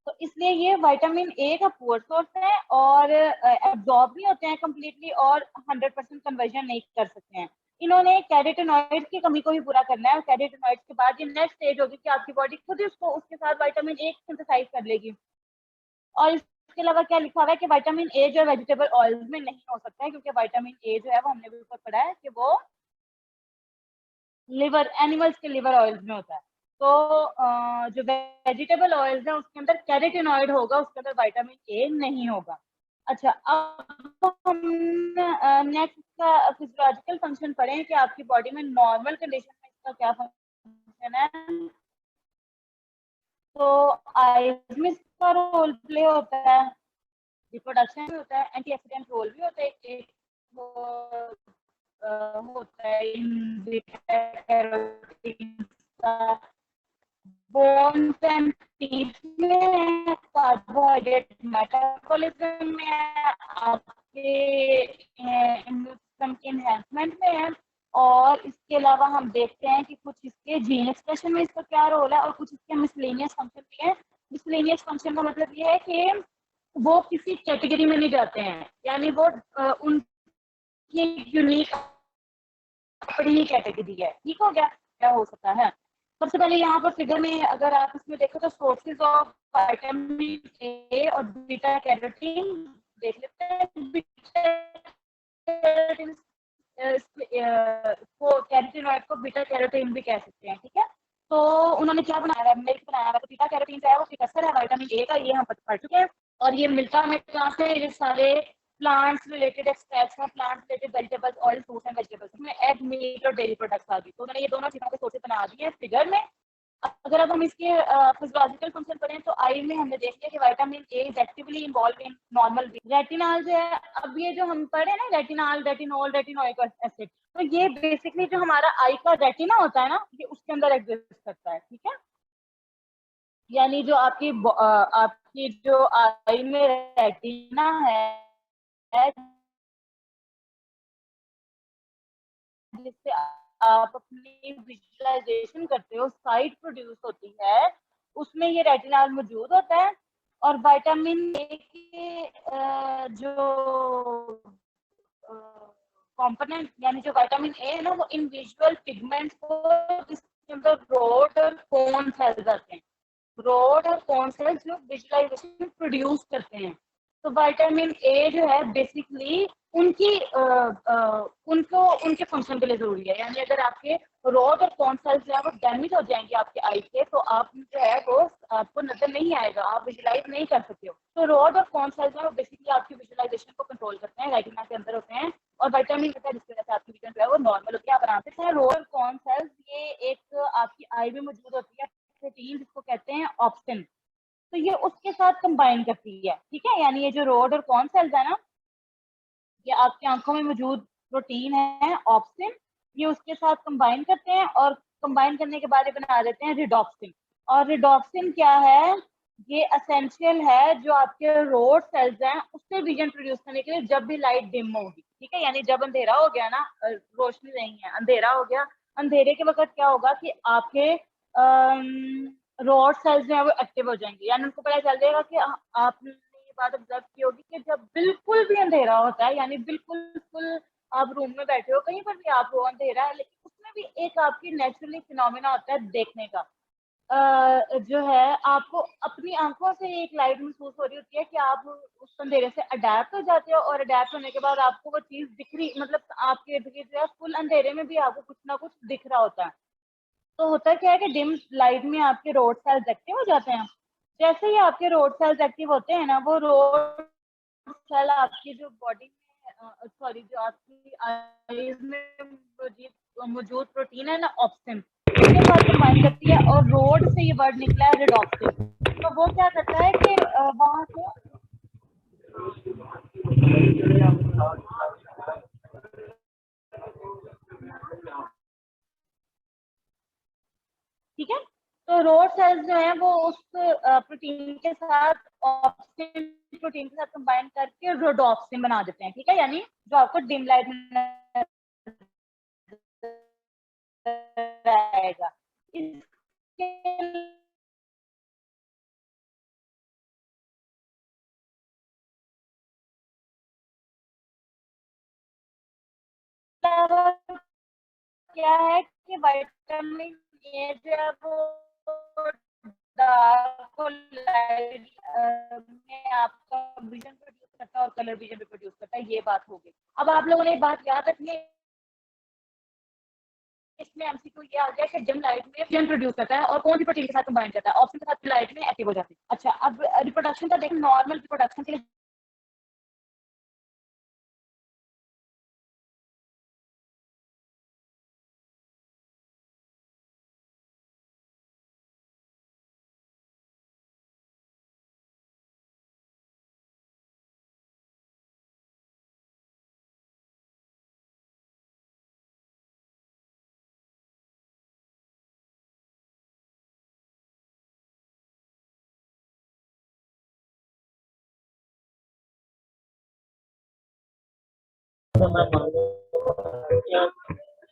तो इसलिए ये विटामिन ए का पुअर सोर्स है, और एब्जॉर्ब नहीं होते हैं कम्प्लीटली, और 100% कन्वर्जन नहीं कर सकते हैं। इन्होंने कैरोटीनॉइड की कमी को भी पूरा करना है, और कैरोटीनॉइड के बाद ये नेक्स्ट स्टेज होगी कि आपकी बॉडी खुद ही उसको उसके साथ विटामिन ए सिंथेसाइज कर लेगी। और इसके अलावा क्या लिखा हुआ है कि विटामिन ए जो वेजिटेबल ऑयल्स में नहीं हो सकता है, क्योंकि विटामिन ए जो है वो हमने भी ऊपर पढ़ा है कि वो लिवर, एनिमल्स के लिवर ऑयल्स में होता है। तो जो वेजिटेबल ऑयल्स है उसके अंदर कैरोटीनॉइड होगा, उसके अंदर विटामिन ए नहीं होगा। अच्छा, अब हम नेक्स्ट का फिजियोलॉजिकल फंक्शन पढ़ें कि आपकी बॉडी में नॉर्मल कंडीशन में इसका क्या फंक्शन है। तो आईज में इसका रोल प्ले होता है, रिप्रोडक्शन भी होता है, एंटीऑक्सीडेंट रोल भी होता है, एक होता है इन का बोन्स एंड टीथ में, कार्बोहाइड्रेट मेटाबॉलिज्म में है, आपके इम्यून सिस्टम के एनहेंसमेंट में है। और इसके अलावा हम देखते हैं कि कुछ इसके जीन एक्सप्रेशन में इसका क्या रोल है, और कुछ इसके मिसलेनियस फंक्शन भी है। मिसलेनियस फंक्शन का मतलब ये है कि वो किसी कैटेगरी में नहीं जाते हैं, यानी वो उनकी यूनिक अपनी ही कैटेगरी है। ठीक हो गया, क्या हो सकता है। सबसे पहले यहाँ पर फिगर में अगर आप इसमें देखो तो सोर्सेज ऑफ विटामिन ए और बीटा कैरोटीन देख लेते हैं। बीटा कैरोटीन को कैरोटीनॉइड को बीटा कैरोटीन भी कह सकते हैं। ठीक है, तो उन्होंने क्या बनाया है, मिल्क बनाया है, तो बीटा कैरोटीन जो है वो प्रिकसर है विटामिन ए का, ये हम पढ़ चुके हैं। और ये मिलता हमें कहाँ से, ये सारे प्लांट्स रिलेटेड एक्सट्रैक्ट्स हैं, plant related vegetables, oil, fruits and vegetables, इसमें एग, मीट और डेयरी प्रोडक्ट्स आ गई। तो उन्होंने ये दोनों चीजों के सोर्सेज बना दिए फिगर में। अगर अब हम इसके फिजियोलॉजिकल फंक्शन पढ़ें तो आई में हमने देख लिया कि vitamin A is actively involve in normal retinol जो है। अब ये जो हम पढ़े ना रेटिनॉल, रेटिनोल, रेटिनोइक एसिड, तो ये बेसिकली जो हमारा आई का रेटिना होता है ना, ये उसके अंदर एग्जिस्ट करता है। ठीक है, यानी जो आपकी जो आई में रेटिना है जिससे आप अपनी विजुअलाइजेशन करते हो, साइट प्रोड्यूस होती है, उसमें ये रेटिनॉल मौजूद होता है। और विटामिन ए के जो कंपोनेंट, यानी जो विटामिन ए है ना, वो इन विजुअल पिगमेंट्स को, जिसके अंदर रोड और कोन सेल्स आते हैं, रोड और कोन सेल्स जो विजुअलाइजेशन प्रोड्यूस करते हैं। तो विटामिन ए जो है बेसिकली उनकी उनको उनके फंक्शन के लिए जरूरी है। यानी अगर आपके रोड और कोन सेल्स जो है वो डैमेज हो जाएंगे आपके आई के, तो आप जो है वो आपको नजर नहीं आएगा, आप विजुलाइज नहीं कर सकते हो। तो रोड और कोन सेल्स है वो बेसिकली आपकी विजुअलाइजेशन को कंट्रोल करते हैं, रेटिना के अंदर होते हैं। और विटामिन होता है जिसकी वजह से आपकी विजन जो है वो नॉर्मल होती है, आप आराम से। रोड और कोन सेल्स ये एक आपकी आई में मौजूद होती है प्रोटीन, जिसको कहते हैं ऑप्सिन, तो ये उसके साथ कंबाइन करती है। ठीक है, यानी ये जो रोड और कॉन सेल्स है ना, ये आपकी आंखों में मौजूद प्रोटीन है ऑप्सिन, ये उसके साथ कंबाइन करते हैं, और कंबाइन करने के बाद ये बना देते हैं रिडॉक्सिन। और रिडॉक्सिन क्या है, ये असेंशियल है जो आपके रोड सेल्स हैं उससे विजन प्रोड्यूस करने के लिए, जब भी लाइट डिम होगी। ठीक है, यानी जब अंधेरा हो गया ना, रोशनी नहीं है, अंधेरा हो गया, अंधेरे के वक्त क्या होगा कि आपके रोड सेल्स जो है वो एक्टिव हो जाएंगे। यानी उनको पता चल जाएगा कि आपने ये बात ऑब्जर्व की होगी कि जब बिल्कुल भी अंधेरा होता है, यानी बिल्कुल फुल आप रूम में बैठे हो, कहीं पर भी आप हो, अंधेरा है, लेकिन उसमें भी एक आपकी नेचुरली फिनोमेना होता है देखने का, जो है आपको अपनी आंखों से एक लाइट महसूस हो रही होती है कि आप उस अंधेरे से अडेप्ट हो जाते हो, और अडेप्ट होने के बाद आपको वो चीज दिख रही, मतलब आपके इर्द गिर्द जो है फुल अंधेरे में भी आपको कुछ ना कुछ दिख रहा होता है। तो होता क्या है कि डिम लाइट में आपके रोड सेल्स एक्टिव हो जाते हैं। जैसे ही आपके रोड सेल्स एक्टिव होते हैं ना, वो रोड सेल आपकी जो बॉडी में, सॉरी, जो आपकी आईज में मौजूद प्रोटीन है ना ऑप्सिन, उसके साथ कंबाइन करती है, और रोड से ये वर्ड निकला है रिडॉक्सिन। तो वो क्या करता है कि वहां से, ठीक है, तो रोड सेल्स जो है वो उस प्रोटीन के साथ, ऑप्सिन प्रोटीन के साथ कंबाइन करके रोडोप्सिन बना देते हैं। ठीक है, यानी जो आपको डिम लाइट में आएगा। इसके अलावा क्या है कि विटामिन ए जो है वो डार्क और लाइट में आपका विजन प्रोड्यूस करता है और कलर विजन भी प्रोड्यूस करता है। ये बात हो गई। अब आप लोगों ने एक बात याद रखनी है, इसमें एमसीक्यू ये आ गया कि डिम लाइट में विजन प्रोड्यूस करता है और कौन सी प्रोटीन के साथ कंबाइन करता है, ऑप्शन के साथ लाइट में एक्टिव हो जाती है। अच्छा, अब रिप्रोडक्शन का देखें, नॉर्मल रिप्रोडक्शन के लिए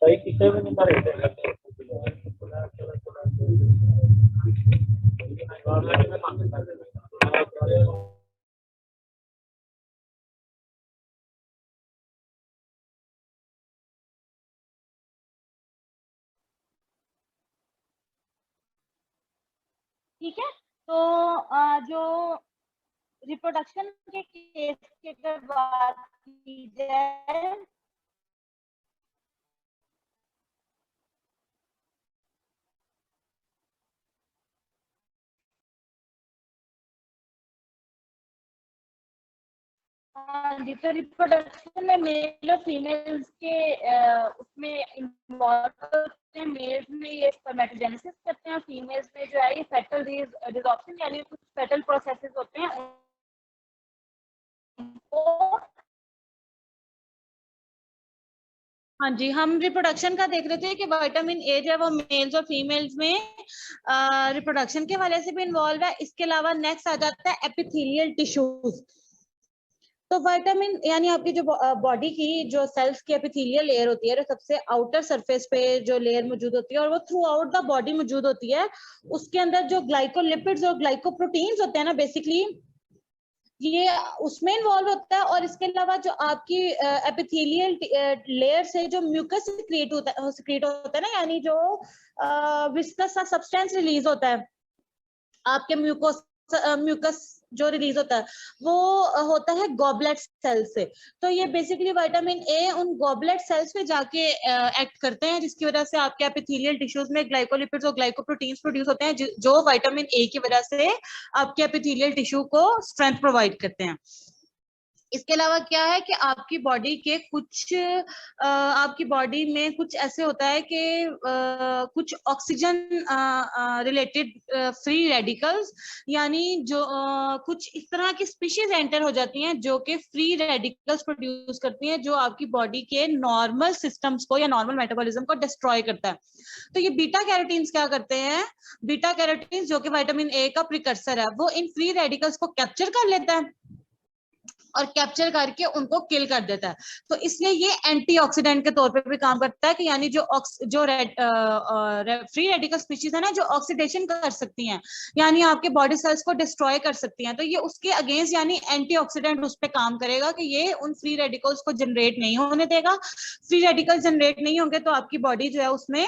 सही किसे भी नहीं करे। ठीक है। तो जो रिप्रोडक्शन के केस की अगर बात की जाए, हाँ जी, तो रिप्रोडक्शन में मेल और फीमेल्स के उसमें इन्वॉल्व होते हैं। मेल्स में ये स्पर्मेटोजेनेसिस करते हैं, फीमेल्स में जो है ये फेटल रिजॉर्प्शन यानी कुछ फेटल प्रोसेसेस होते हैं उनको। हाँ जी, हम रिप्रोडक्शन का देख रहे थे कि विटामिन ए जो है वो मेल्स और फीमेल्स में रिप्रोडक्शन के हवाले से भी इन्वॉल्व है। इसके अलावा नेक्स्ट आ जाता है एपिथेलियल टिश्यूज। तो विटामिन यानी आपकी जो बॉडी की जो सेल्स की एपिथेलियल लेयर होती है, जो सबसे आउटर सरफेस पे जो लेयर मौजूद होती है और वो थ्रू आउट द बॉडी मौजूद होती है, उसके अंदर जो ग्लाइकोलिपिड्स और ग्लाइकोप्रोटीन्स होते हैं ना, बेसिकली ये उसमें इन्वॉल्व होता है। और इसके अलावा जो आपकी एपिथेलियल लेयर से जो म्यूकस सिक्रिएट होता है ना, यानी जो विस्कस सा सब्सटेंस रिलीज होता है आपके म्यूकस जो रिलीज होता है, वो होता है गॉबलेट सेल से। तो ये बेसिकली विटामिन ए उन गॉबलेट सेल्स पे जाके एक्ट करते हैं, जिसकी वजह से आपके एपिथेलियल टिश्यूज में ग्लाइकोलिपिड्स और ग्लाइकोप्रोटीन्स प्रोड्यूस होते हैं, जो विटामिन ए की वजह से आपके एपिथेलियल टिश्यू को स्ट्रेंथ प्रोवाइड करते हैं। इसके अलावा क्या है कि आपकी बॉडी के कुछ आपकी बॉडी में कुछ ऐसे होता है कि कुछ ऑक्सीजन रिलेटेड फ्री रेडिकल्स, यानी जो कुछ इस तरह की स्पीशीज एंटर हो जाती हैं जो कि फ्री रेडिकल्स प्रोड्यूस करती हैं, जो आपकी बॉडी के नॉर्मल सिस्टम्स को या नॉर्मल मेटाबॉलिज्म को डिस्ट्रॉय करता है। तो ये बीटा कैरोटीन्स क्या करते हैं? बीटा कैरोटीन्स जो कि विटामिन ए का प्रिकर्सर है, वो इन फ्री रेडिकल्स को कैप्चर कर लेता है और कैप्चर करके उनको किल कर देता है। तो इसलिए ये एंटीऑक्सीडेंट के तौर पे भी काम करता है कि यानी जो फ्री रेडिकल स्पीशीज है ना, जो ऑक्सीडेशन कर सकती हैं, यानी आपके बॉडी सेल्स को डिस्ट्रॉय कर सकती हैं, तो ये उसके अगेंस्ट यानी एंटीऑक्सीडेंट उस पर काम करेगा कि ये उन फ्री रेडिकल्स को जनरेट नहीं होने देगा। फ्री रेडिकल जनरेट नहीं होंगे तो आपकी बॉडी जो है उसमें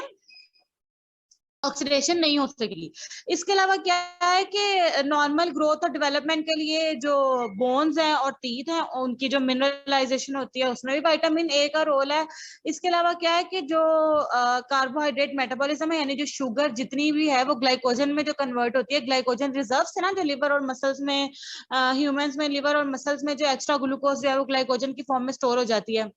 ऑक्सीडेशन नहीं हो सकेगी। इसके अलावा क्या है कि नॉर्मल ग्रोथ और डेवलपमेंट के लिए जो बोन्स हैं और टीथ हैं, उनकी जो मिनरलाइजेशन होती है उसमें भी विटामिन ए का रोल है। इसके अलावा क्या है कि जो कार्बोहाइड्रेट मेटाबॉलिज्म है, यानी जो शुगर जितनी भी है वो ग्लाइकोजन में जो कन्वर्ट होती है, ग्लाइकोजन रिजर्व्स है ना जो लिवर और मसल्स में, ह्यूमंस में लिवर और मसल्स में जो एक्स्ट्रा ग्लूकोज जो है वो ग्लाइकोजन की फॉर्म में स्टोर हो जाती है।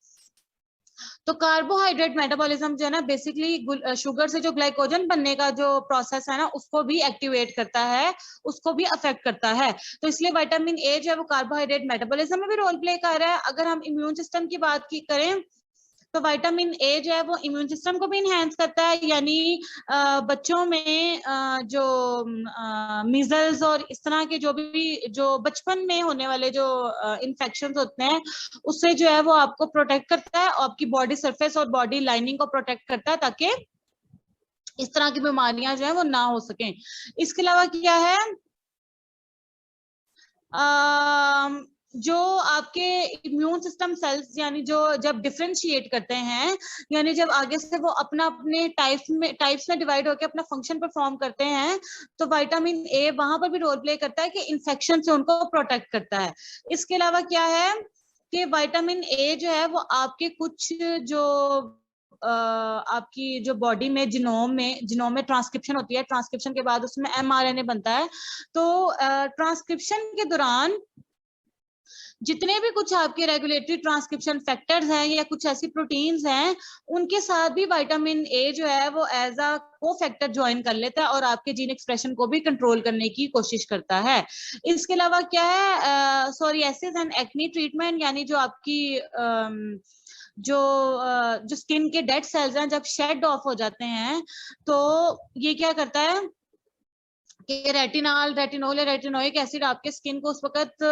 तो कार्बोहाइड्रेट मेटाबॉलिज्म जो है ना, बेसिकली शुगर से जो ग्लाइकोजन बनने का जो प्रोसेस है ना, उसको भी एक्टिवेट करता है, उसको भी अफेक्ट करता है। तो इसलिए विटामिन ए जो है वो कार्बोहाइड्रेट मेटाबॉलिज्म में भी रोल प्ले कर रहा है। अगर हम इम्यून सिस्टम की बात की करें तो विटामिन ए जो है वो इम्यून सिस्टम को भी इनहेंस करता है, यानी बच्चों में जो मीजल्स और इस तरह के जो बचपन में होने वाले जो इन्फेक्शंस होते हैं, उससे जो है वो आपको प्रोटेक्ट करता है, आपकी बॉडी सरफेस और बॉडी लाइनिंग को प्रोटेक्ट करता है, ताकि इस तरह की बीमारियां जो है वो ना हो सकें। इसके अलावा क्या है, जो आपके इम्यून सिस्टम सेल्स यानी जो जब डिफरेंशिएट करते हैं, यानी जब आगे से वो अपना अपने टाइप्स में डिवाइड होकर अपना फंक्शन परफॉर्म करते हैं, तो विटामिन ए वहां पर भी रोल प्ले करता है कि इन्फेक्शन से उनको प्रोटेक्ट करता है। इसके अलावा क्या है कि विटामिन ए जो है वो आपके कुछ जो आपकी जो बॉडी में जिनोम में ट्रांसक्रिप्शन होती है, ट्रांसक्रिप्शन के बाद उसमें mRNA बनता है, तो ट्रांसक्रिप्शन के दौरान जितने भी कुछ आपके रेगुलेटरी ट्रांसक्रिप्शन फैक्टर्स हैं या कुछ ऐसी प्रोटीन्स हैं, उनके साथ भी विटामिन ए जो है वो एज अ को फैक्टर ज्वाइन कर लेता है और आपके जीन एक्सप्रेशन को भी कंट्रोल करने की कोशिश करता है। इसके अलावा क्या है, सोरियासिस एंड एक्ने ट्रीटमेंट, यानी जो आपकी जो स्किन के डेड सेल्स हैं जब शेड ऑफ हो जाते हैं, तो ये क्या करता है कि रेटिनोल या रेटिनोइक एसिड आपके स्किन को उस वक्त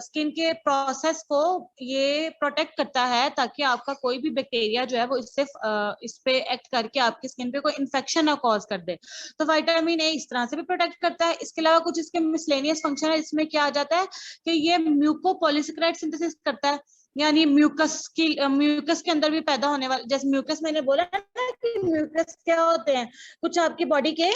स्किन के प्रोसेस को ये प्रोटेक्ट करता है ताकि आपका कोई भी बैक्टीरिया जो है वो इस पे एक्ट करके आपकी स्किन पे कोई इन्फेक्शन ना कॉज कर दे। तो विटामिन ए इस तरह से भी प्रोटेक्ट करता है। इसके अलावा कुछ इसके मिसलेनियस फंक्शन है, इसमें क्या आ जाता है कि ये म्यूकोपॉलीसेकेराइड सिंथेसिस करता है, यानी म्यूकस के अंदर भी पैदा होने वाले, जैसे म्यूकस मैंने बोला ना कि म्यूकस क्या होते हैं, कुछ आपकी बॉडी के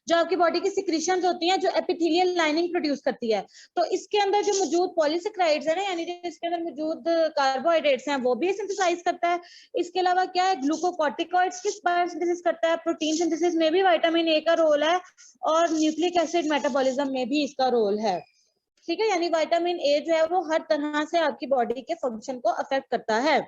जो आपकी बॉडी की सिक्रीशंस होती हैं जो एपिथेलियल लाइनिंग प्रोड्यूस करती है, तो इसके अंदर जो मौजूद पॉलीसेकेराइड्स है ना, यानी जो इसके अंदर मौजूद कार्बोहाइड्रेट्स हैं वो भी सिंथेसाइज करता है। इसके अलावा क्या है, ग्लूकोकॉर्टिकॉइड्स की सिंथेसिस करता है, प्रोटीन सिंथेसिस में भी विटामिन ए का रोल है और न्यूक्लिक एसिड मेटाबॉलिज्म में भी इसका रोल है। ठीक है, यानी विटामिन ए जो है वो हर तरह से आपकी बॉडी के फंक्शन को अफेक्ट करता है।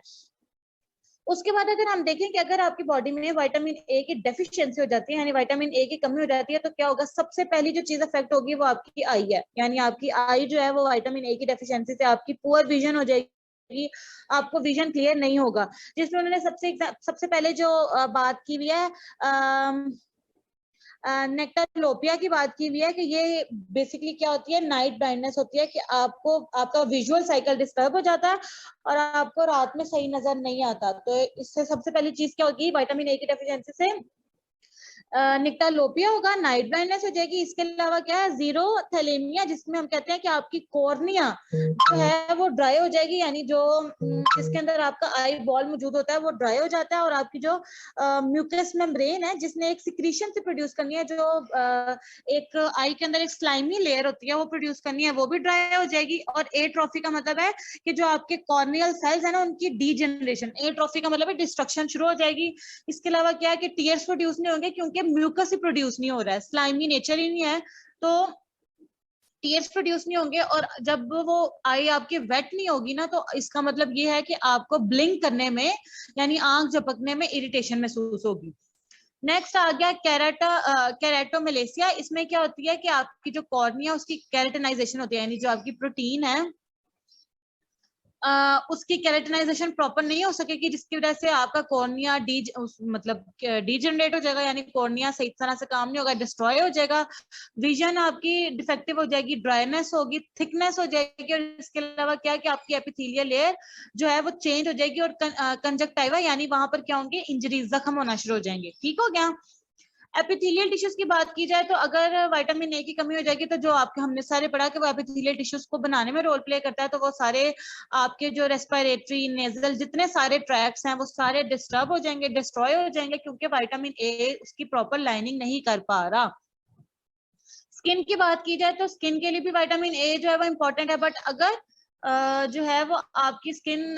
उसके बाद अगर हम देखें कि अगर आपकी बॉडी में विटामिन ए की डेफिशिएंसी हो जाती है, यानी विटामिन ए की कमी हो जाती है, तो क्या होगा, सबसे पहली जो चीज अफेक्ट होगी वो आपकी आई है, यानी आपकी आई जो है वो विटामिन ए की डेफिशिएंसी से आपकी पुअर विजन हो जाएगी, आपको विजन क्लियर नहीं होगा। जिसमें उन्होंने सबसे पहले जो बात की हुई है नेक्टरलोपिया की बात की हुई है कि ये बेसिकली क्या होती है, नाइट ब्लाइंडनेस होती है कि आपको आपका विजुअल साइकिल डिस्टर्ब हो जाता है और आपको रात में सही नजर नहीं आता। तो इससे सबसे पहली चीज क्या होगी, विटामिन ए की डेफिशिएंसी से निक्टालोपिया होगा, नाइट ब्लाइंडनेस हो जाएगी। इसके अलावा क्या है, जीरो थैलेमिया, जिसमें हम कहते हैं कि आपकी कॉर्निया जो है वो ड्राई हो जाएगी, यानी जो इसके अंदर आपका आई बॉल मौजूद होता है वो ड्राई हो जाता है और आपकी जो म्यूकस मेम्ब्रेन है जिसने एक सिक्रीशन से प्रोड्यूस करनी है, जो एक आई के अंदर एक स्लाइमी लेयर होती है वो प्रोड्यूस करनी है, वो भी ड्राई हो जाएगी। और एट्रोफी का मतलब है कि जो आपके कॉर्नियल सेल्स है ना उनकी डीजनरेशन, एट्रोफी का मतलब है डिस्ट्रक्शन शुरू हो जाएगी। इसके अलावा क्या है कि टीयर्स प्रोड्यूस नहीं होंगे क्योंकि म्यूकस ही प्रोड्यूस नहीं हो रहा है, स्लाइमी नेचर ही नहीं है, तो टीयर्स प्रोड्यूस नहीं होंगे। और जब वो आई आपकी वेट नहीं होगी ना, तो इसका मतलब ये है कि आपको ब्लिंक करने में यानी आंख झपकने में इरिटेशन महसूस होगी। नेक्स्ट आ गया कैरेटोमेलेसिया। इसमें क्या होती है कि आपकी जो कॉर्निया उसकी कैरेटनाइजेशन होती है, यानी जो आपकी प्रोटीन है उसकी कैरेटनाइजेशन प्रॉपर नहीं हो सकेगी, जिसकी वजह से आपका कॉर्निया मतलब डीजनरेट हो जाएगा, यानी कॉर्निया सही तरह से काम नहीं होगा, डिस्ट्रॉय हो जाएगा, विजन आपकी डिफेक्टिव हो जाएगी, ड्राइनेस होगी, थिकनेस हो जाएगी। और इसके अलावा क्या है कि आपकी एपिथेलियल लेयर जो है वो चेंज हो जाएगी और कंजक्टिवा यानी वहां पर क्या होंगे, इंजरी, जख्म होना शुरू हो जाएंगे। ठीक हो गया। एपिथेलियल टिश्यूज की बात की जाए तो अगर विटामिन ए की कमी हो जाएगी तो जो आपके हमने सारे पढ़ा कि वो एपिथेलियल टिश्यूज को बनाने में रोल प्ले करता है, तो वो सारे आपके जो रेस्पिरेटरी नेजल जितने सारे ट्रैक्ट्स हैं वो सारे डिस्टर्ब हो जाएंगे, डिस्ट्रॉय हो जाएंगे, क्योंकि विटामिन ए उसकी प्रॉपर लाइनिंग नहीं कर पा रहा। स्किन की बात की जाए तो स्किन के लिए भी विटामिन ए जो है वो इम्पोर्टेंट है, बट अगर जो है वो आपकी स्किन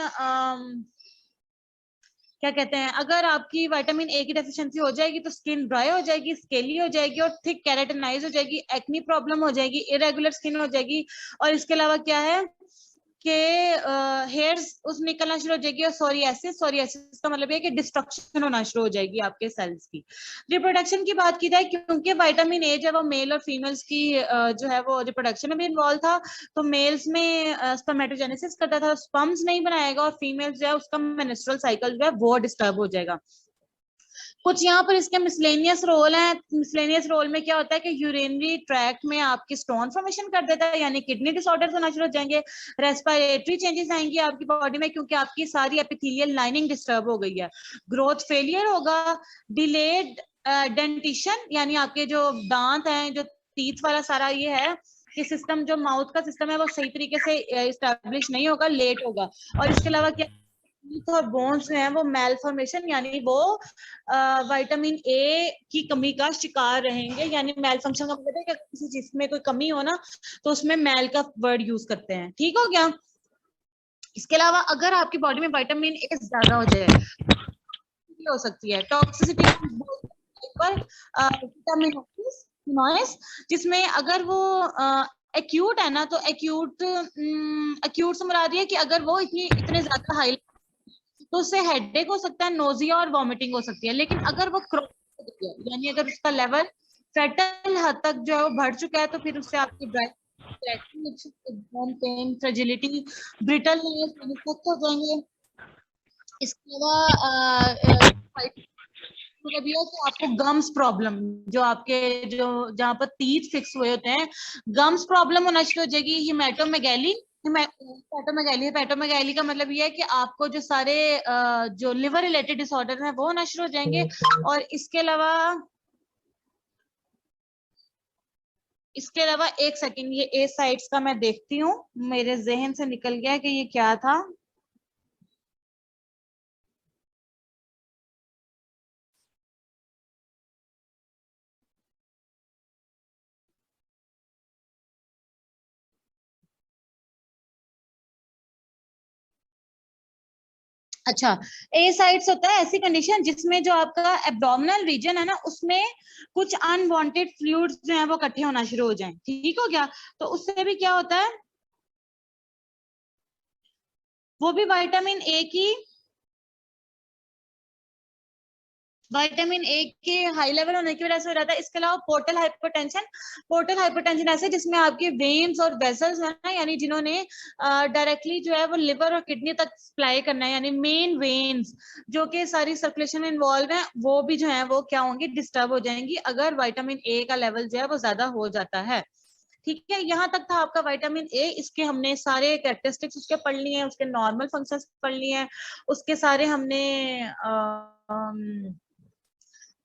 क्या कहते हैं, अगर आपकी विटामिन ए की डेफिशिएंसी हो जाएगी तो स्किन ड्राई हो जाएगी, स्केली हो जाएगी और थिक कैरेटनाइज हो जाएगी, एक्नी प्रॉब्लम हो जाएगी, इरेगुलर स्किन हो जाएगी। और इसके अलावा क्या है कि हेयर्स उस निकलना शुरू हो जाएगी। और सोरियासिस का मतलब है कि डिस्ट्रक्शन होना शुरू हो जाएगी आपके सेल्स की। रिप्रोडक्शन की बात की जाए, क्योंकि विटामिन ए जो है वो मेल और फीमेल्स की जो है वो रिप्रोडक्शन में भी इन्वॉल्व था, तो मेल्स में स्पर्मेटोजेनेसिस करता था, स्पर्म्स नहीं बनाएगा, और फीमेल्स जो है उसका मेंस्ट्रुअल साइकिल जो है वो डिस्टर्ब हो जाएगा। कुछ यहाँ पर इसके मिसलेनियस रोल है। मिसलेनियस रोल में क्या होता है कि यूरिनरी ट्रैक्ट में आपकी स्टोन फॉर्मेशन कर देता है, यानी किडनी डिसऑर्डर्स होना शुरू हो जाएंगे, रेस्पिरेटरी चेंजेस आएंगी आपकी बॉडी में क्योंकि आपकी सारी एपिथेलियल लाइनिंग डिस्टर्ब हो गई है, ग्रोथ फेलियर होगा, डिलेड डेंटिशन यानी आपके जो दांत हैं, जो टीथ वाला सारा ये है कि सिस्टम, जो माउथ का सिस्टम है वो सही तरीके से इस्टेब्लिश नहीं होगा, लेट होगा। और इसके अलावा क्या और बोन्स में है वो मेलफॉर्मेशन यानी वो विटामिन ए की कमी का शिकार रहेंगे। यानी मेल फंक्शन का मतलब है कि किसी चीज में कोई कमी हो ना तो उसमें मेल का वर्ड यूज करते हैं। ठीक हो गया। इसके अलावा अगर आपकी बॉडी में विटामिन ए ज्यादा हो जाए हो सकती है टॉक्सिसिटी पर विटामिन, जिसमें अगर वो एक्यूट है ना तो एक्यूट से मुराद है कि अगर वो इतने ज्यादा हाई तो उससे हेडेक हो सकता है, नोजिया और वॉमिटिंग हो सकती है। लेकिन अगर वो क्रॉनिक यानी अगर उसका लेवल फेटल हद तक जो है वो बढ़ चुका है तो फिर उससे आपकी पेन, फ्रेजिलिटी, ब्रिटलनेस हो जाएंगे। इसके अलावा मतलब ये है कि आपको गम्स प्रॉब्लम, जो आपके जो जहाँ पर टीथ फिक्स हुए होते हैं, गम्स प्रॉब्लम होना शुरू हो जाएगी। हिमेटोमेगैली, हिमेटोमेगैली का मतलब ये है कि आपको जो सारे जो लिवर रिलेटेड डिसऑर्डर हैं वो होना शुरू हो जाएंगे। और इसके अलावा एक सेकंड, ये ए साइट्स का मैं देखती हूँ, मेरे जहन से निकल गया कि ये क्या था। अच्छा, ए साइट्स होता है ऐसी कंडीशन जिसमें जो आपका एब्डोमिनल रीजन है ना उसमें कुछ अनवांटेड फ्लूइड्स जो है वो इकट्ठे होना शुरू हो जाएं। ठीक हो गया। तो उससे भी क्या होता है, वो भी विटामिन ए के हाई लेवल होने की वजह से हो जाता है। इसके अलावा पोर्टल हाइपरटेंशन ऐसे जिसमें आपके वेन्स और वेसल्स है ना, यानी जिन्होंने डायरेक्टली जो है वो लिवर और किडनी तक सप्लाई करना है, यानी मेन वेन्स जो कि सारी सर्कुलेशन में इन्वॉल्व है, वो भी जो है वो क्या होंगी, डिस्टर्ब हो जाएंगी अगर विटामिन ए का लेवल जो है वो ज्यादा हो जाता है। ठीक है, यहाँ तक था आपका विटामिन ए। इसके हमने सारे कैरेक्टरिस्टिक्स उसके पढ़ लिए हैं, उसके नॉर्मल फंक्शंस पढ़ लिए हैं, उसके सारे हमने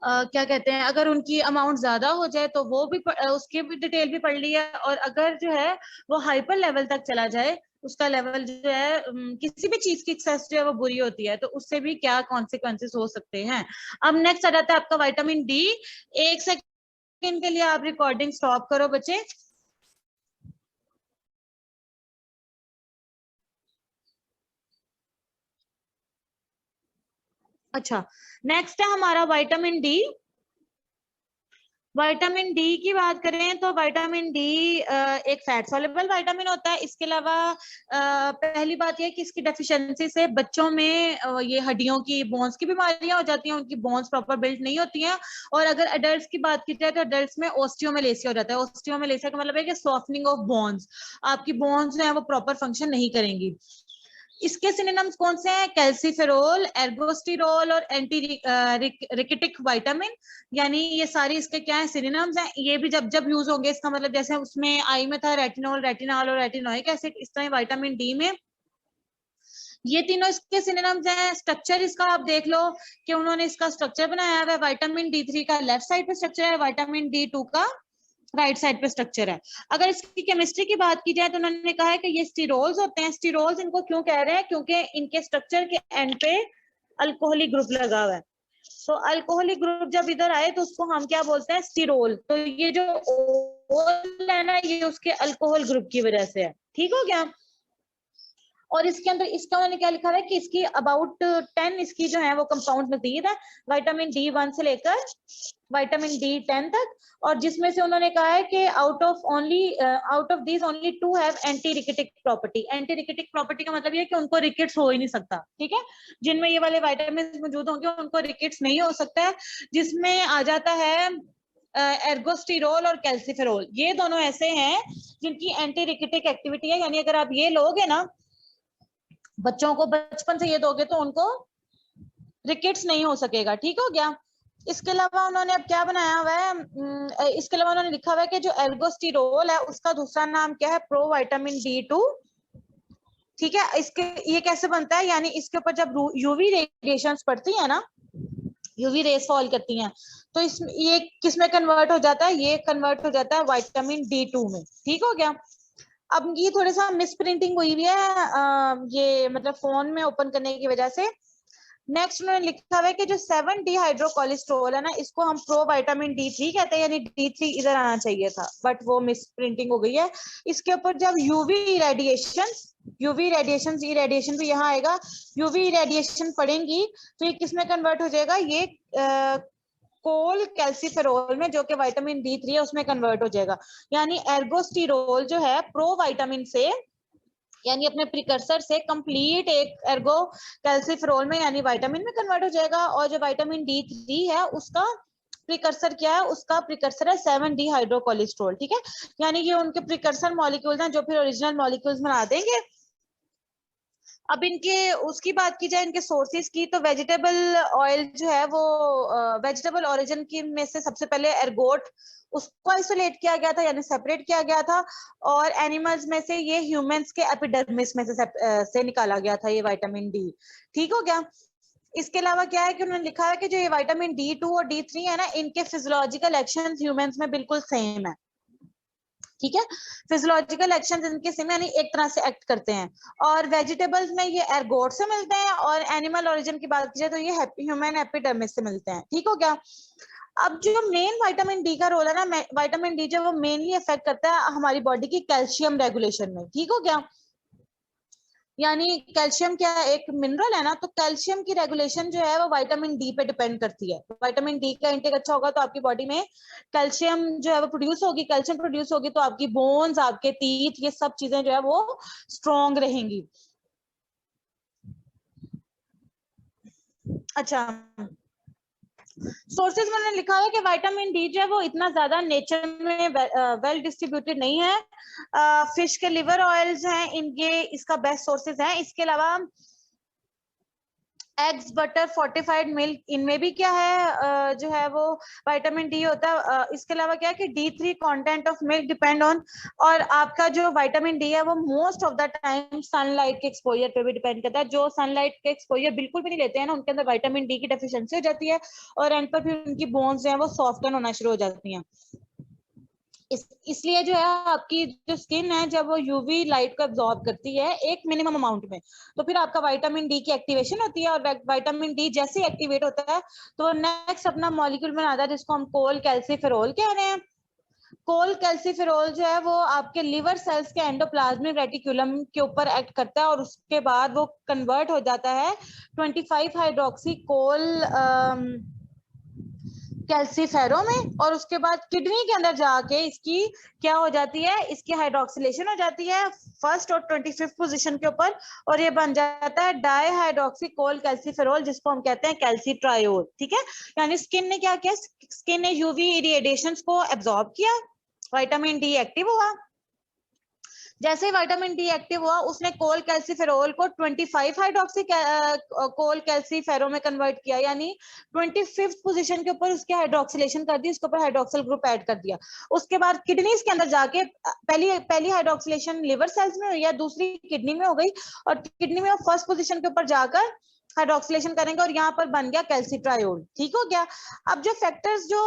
क्या कहते हैं, अगर उनकी अमाउंट ज्यादा हो जाए तो वो भी उसकी भी डिटेल भी पढ़ ली है। और अगर जो है वो हाइपर लेवल तक चला जाए, उसका लेवल जो है किसी भी चीज की एक्सेस जो है वो बुरी होती है, तो उससे भी क्या कॉन्सिक्वेंसेस हो सकते हैं। अब नेक्स्ट आ जाता है आपका विटामिन डी। एक सेकंड के लिए आप रिकॉर्डिंग स्टॉप करो बच्चे। अच्छा, नेक्स्ट है हमारा विटामिन डी। विटामिन डी की बात करें तो विटामिन डी एक फैट सॉल्युबल विटामिन होता है। इसके अलावा पहली बात यह कि इसकी डेफिशिएंसी से बच्चों में ये हड्डियों की, बोन्स की बीमारियां हो जाती हैं, उनकी बोन्स प्रॉपर बिल्ड नहीं होती हैं। और अगर एडल्ट्स की बात की जाए तो एडल्ट्स में ओस्टियोमेलेसिया हो जाता है। ओस्टियोमेलेसिया का मतलब है कि सॉफ्टनिंग ऑफ बोन्स, आपकी बोन्स जो है वो प्रॉपर फंक्शन नहीं करेंगी। इसके सिनोनिम्स कौन से हैं, कैल्सीफेरोल, एर्गोस्टिरोल और एंटी रिकेटिक विटामिन, यानी ये सारी इसके क्या है, सिनोनिम्स हैं। ये भी जब जब यूज होंगे इसका मतलब, जैसे उसमें आई में था रेटिनोल, रेटिनॉल और रेटिनोइक एसिड, इस तरह विटामिन डी में ये तीनों इसके सिनोनिम्स हैं। स्ट्रक्चर इसका आप देख लो कि उन्होंने इसका स्ट्रक्चर बनाया हुआ है। विटामिन डी 3 का लेफ्ट साइड पे स्ट्रक्चर है, विटामिन डी 2 का राइट साइड पे स्ट्रक्चर है। अगर इसकी केमिस्ट्री की बात की जाए तो उन्होंने कहा है कि ये स्टीरोल्स होते हैं। स्टीरोल्स इनको क्यों कह रहे हैं, क्योंकि इनके स्ट्रक्चर के एंड पे अल्कोहलिक ग्रुप लगा हुआ है। तो अल्कोहलिक ग्रुप जब इधर आए तो उसको हम क्या बोलते हैं, स्टीरोल। तो ये जो ओल है ना, ये उसके अल्कोहल ग्रुप की वजह से है। ठीक हो गया। और इसके अंदर इसका उन्होंने क्या लिखा है कि इसकी अबाउट 10 इसकी जो है वो कंपाउंड मजीद है, विटामिन डी 1 से लेकर विटामिन डी 10 तक। और जिसमें से उन्होंने कहा है कि out of these only 2 have anti rachitic property. Anti rachitic property का मतलब ये है कि उनको रिकेट्स हो ही नहीं सकता। ठीक है, जिनमें ये वाले विटामिन मौजूद होंगे उनको रिकेट्स नहीं हो सकता है। जिसमें आ जाता है एर्गोस्टिरोल और कैल्सीफेरोल, ये दोनों ऐसे हैं जिनकी एंटी रिकेटिक एक्टिविटी है। यानी अगर आप ये लोगे ना, बच्चों को बचपन से ये दोगे तो उनको रिकेट्स नहीं हो सकेगा। ठीक हो गया। इसके अलावा उन्होंने अब क्या बनाया हुआ है, इसके अलावा उन्होंने लिखा हुआ है कि जो एर्गोस्टिरोल है उसका दूसरा नाम क्या है, प्रो विटामिन डी 2। ठीक है, इसके ये कैसे बनता है, यानी इसके ऊपर जब यूवी रेडिएशंस पड़ती है ना यूवी रेस फॉल करती हैं, तो इस ये किस में कन्वर्ट हो जाता है, ये कन्वर्ट हो जाता है विटामिन D2 में। ठीक हो गया। अब ये थोड़ा सा मिस प्रिंटिंग हुई हुई है ये मतलब फोन में ओपन करने की वजह से। नेक्स्ट उन्होंने लिखा हुआ है कि जो 7 डिहाइड्रोकोलेस्ट्रॉल है ना, इसको हम प्रो विटामिन D3 कहते हैं, यानी D3 इधर आना चाहिए था, बट वो मिस प्रिंटिंग हो गई है। इसके ऊपर जब यूवी रेडिएशन भी यहाँ आएगा, यूवी रेडिएशन पड़ेंगी तो ये किस में कन्वर्ट हो जाएगा, ये कोल कैल्सीफेरोल में, जो कि विटामिन D3 है उसमें कन्वर्ट हो जाएगा। यानी एर्गोस्टिरोल जो है प्रो विटामिन से, यानी अपने प्रिकर्सर से कंप्लीट एक एर्गो कैल्सीफेरोल में यानी विटामिन में कन्वर्ट हो जाएगा। और जो विटामिन D3 है उसका प्रिकर्सर क्या है, उसका प्रिकर्सर है 7 डिहाइड्रोकोलेस्ट्रॉल। ठीक है, यानी ये उनके प्रिकर्सर मॉलिक्यूल्स हैं जो फिर ओरिजिनल मॉलिक्यूल्स बना देंगे। अब इनके उसकी बात की जाए, इनके सोर्सेज की, तो वेजिटेबल ऑयल जो है वो वेजिटेबल ओरिजिन की में से सबसे पहले एर्गोट, उसको आइसोलेट किया गया था यानी सेपरेट किया गया था। और एनिमल्स में से ये ह्यूमंस के एपिडर्मिस में से निकाला गया था ये विटामिन D। ठीक हो गया। इसके अलावा क्या है कि उन्होंने लिखा है कि जो ये विटामिन D2 और D3 है ना, इनके फिजियोलॉजिकल एक्शंस ह्यूमंस में बिल्कुल सेम है। ठीक है, फिजियोलॉजिकल एक्शन इनके सेम यानी एक तरह से एक्ट करते हैं। और वेजिटेबल्स में ये एर्गोट से मिलते हैं, और एनिमल ओरिजिन की बात की जाए तो ये ह्यूमन एपिडर्मिस से मिलते हैं। ठीक हो गया। अब जो मेन विटामिन D का रोल है ना, विटामिन D जो वो मेनली अफेक्ट करता है हमारी बॉडी की कैल्शियम रेगुलेशन में। ठीक हो गया। यानी कैल्शियम क्या है, एक मिनरल है ना, तो कैल्शियम की रेगुलेशन जो है वो विटामिन D पे डिपेंड करती है। विटामिन D का इंटेक अच्छा होगा तो आपकी बॉडी में कैल्शियम जो है वो प्रोड्यूस होगी, कैल्शियम प्रोड्यूस होगी तो आपकी बोन्स, आपके टीथ, ये सब चीजें जो है वो स्ट्रॉन्ग रहेंगी। अच्छा, सोर्सेज में उन्होंने लिखा है कि विटामिन D जो है वो इतना ज्यादा नेचर में वेल डिस्ट्रीब्यूटेड नहीं है। फिश के लिवर ऑयल्स हैं इनके, इसका बेस्ट सोर्सेज हैं। इसके अलावा एग्स, बटर, फोर्टिफाइड मिल्क, इनमें भी क्या है जो है वो विटामिन D होता है। इसके अलावा क्या है कि D3 content of milk depend on, और आपका जो विटामिन D है वो most of the time sunlight के एक्सपोजर पे भी डिपेंड करता है। जो सनलाइट के एक्सपोजर बिल्कुल भी नहीं लेते हैं ना, उनके अंदर विटामिन D की डेफिशिएंसी हो जाती है, और एंड पर फिर उनकी बोन्स जो है वो सॉफ्टन होना शुरू हो जाती हैं। इसलिए जो है आपकी जो स्किन है जब वो यूवी लाइट को एब्जॉर्ब करती है एक मिनिमम अमाउंट में, तो फिर आपका विटामिन D की एक्टिवेशन होती है, और विटामिन D जैसे एक्टिवेट होता है तो नेक्स्ट अपना मॉलिक्यूल बनाता है जिसको हम कोल कैल्सीफेरोल कह रहे हैं। कोल कैल्सीफेरोल जो है वो आपके लिवर सेल्स के एंडोप्लाज्मिक रेटिकुलम के ऊपर एक्ट करता है, और उसके बाद वो कन्वर्ट हो जाता है 25 हाइड्रोक्सी कोल कैल्सीफेरो में, और उसके बाद किडनी के अंदर जाके इसकी क्या हो जाती है, इसकी हाइड्रोक्सिलेशन हो जाती है फर्स्ट और 25th पोजीशन के ऊपर, और ये बन जाता है डाई हाइड्रोक्सी कोल कैल्सीफेरोल, जिसको हम कहते हैं कैल्सीट्रायोल। ठीक है, यानी स्किन ने क्या किया, स्किन ने यूवी रेडिएशंस को एब्जॉर्ब किया, विटामिन D एक्टिव हुआ। जैसे ही विटामिन D एक्टिव हुआ उसने कोल कैल्सीफेरोल को 25 हाइड्रोक्सी कोल कैल्सीफेरो में कन्वर्ट किया, यानी 25th पोजीशन के ऊपर उसकी हाइड्रोक्सिलेशन कर दी, उसके ऊपर हाइड्रोक्सिल ग्रुप ऐड कर दिया। उसके बाद किडनीज के अंदर जाके पहली हाइड्रोक्सिलेशन लिवर सेल्स में हुई या दूसरी किडनी में हो गई, और किडनी में फर्स्ट पोजीशन के ऊपर जाकर हाइड्रोक्सिलेशन करेंगे और यहाँ पर बन गया कैल्सीट्रायोल। ठीक हो गया। अब जो फैक्टर्स जो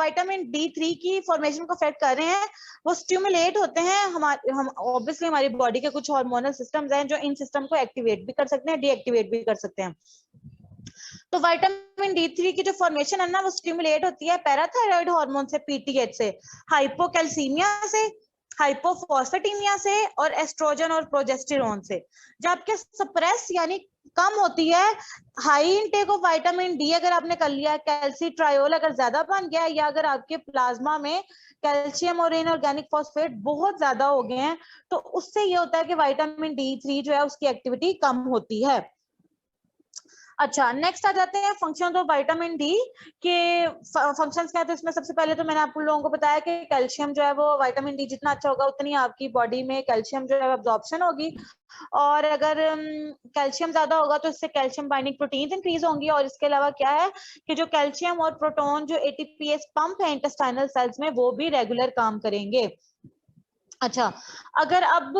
विटामिन D3 की फॉर्मेशन को अफेक्ट कर रहे हैं वो स्टिमुलेट होते हैं हम ऑब्वियसली हमारी बॉडी के कुछ हार्मोनल सिस्टम्स हैं जो इन सिस्टम को एक्टिवेट भी कर सकते हैं, डीएक्टिवेट भी कर सकते हैं। तो विटामिन D3 की जो फॉर्मेशन है ना वो स्टिमुलेट होती है पैराथायराइड हार्मोन से, PTH से, हाइपोकैल्सीमिया से, हाइपोफॉस्फेटीमिया से, और एस्ट्रोजन और प्रोजेस्टेरोन से। जबकि सप्रेस यानी कम होती है high intake of vitamin D अगर आपने कर लिया, कैल्सीट्रायोल अगर ज्यादा बन गया, या अगर आपके प्लाज्मा में कैल्शियम और इनऑर्गेनिक फॉस्फेट बहुत ज्यादा हो गए हैं, तो उससे ये होता है कि विटामिन D3 जो है उसकी एक्टिविटी कम होती है। अच्छा, नेक्स्ट आ जाते हैं फंक्शंस ऑफ विटामिन D के फंक्शंस क्या है। तो इसमें सबसे पहले तो मैंने आप लोगों को बताया कि कैल्शियम जो है वो विटामिन D जितना अच्छा होगा उतनी आपकी बॉडी में कैल्शियम जो है अब्जॉर्प्शन होगी, और अगर कैल्शियम ज्यादा होगा तो इससे कैल्शियम बाइंडिंग प्रोटीन इंक्रीज होंगी। और इसके अलावा क्या है कि जो कैल्शियम और प्रोटॉन जो ATPase पंप है इंटेस्टाइनल सेल्स में वो भी रेगुलर काम करेंगे। अच्छा, अगर अब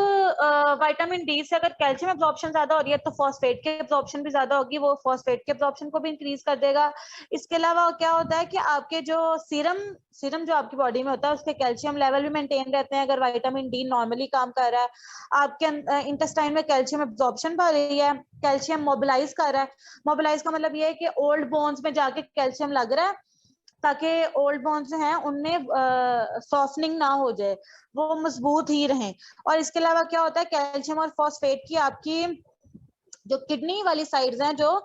विटामिन डी से अगर कैल्शियम एब्जॉर्प्शन ज्यादा हो रही है तो फॉस्फेट की एब्जॉर्प्शन भी ज्यादा होगी, वो फॉस्फेट के एब्जॉर्प्शन को भी इंक्रीज कर देगा। इसके अलावा क्या होता है कि आपके जो सीरम जो आपकी बॉडी में होता है उसके कैल्शियम लेवल भी मेंटेन रहते हैं अगर विटामिन डी नॉर्मली काम कर रहा है। आपके इंटेस्टाइन में कैल्शियम एब्जॉर्प्शन बढ़ रही है, कैल्शियम मोबिलाइज कर रहा है। मोबिलाइज का मतलब ये है कि ओल्ड बोन्स में जाके कैल्शियम लग रहा है ताकि ओल्ड बोन्स जो हैं उनमें सॉफ्टनिंग ना हो जाए, वो मजबूत ही रहें। और इसके अलावा क्या होता है, कैल्शियम और फॉस्फेट की आपकी जो किडनी वाली साइड्स हैं, जो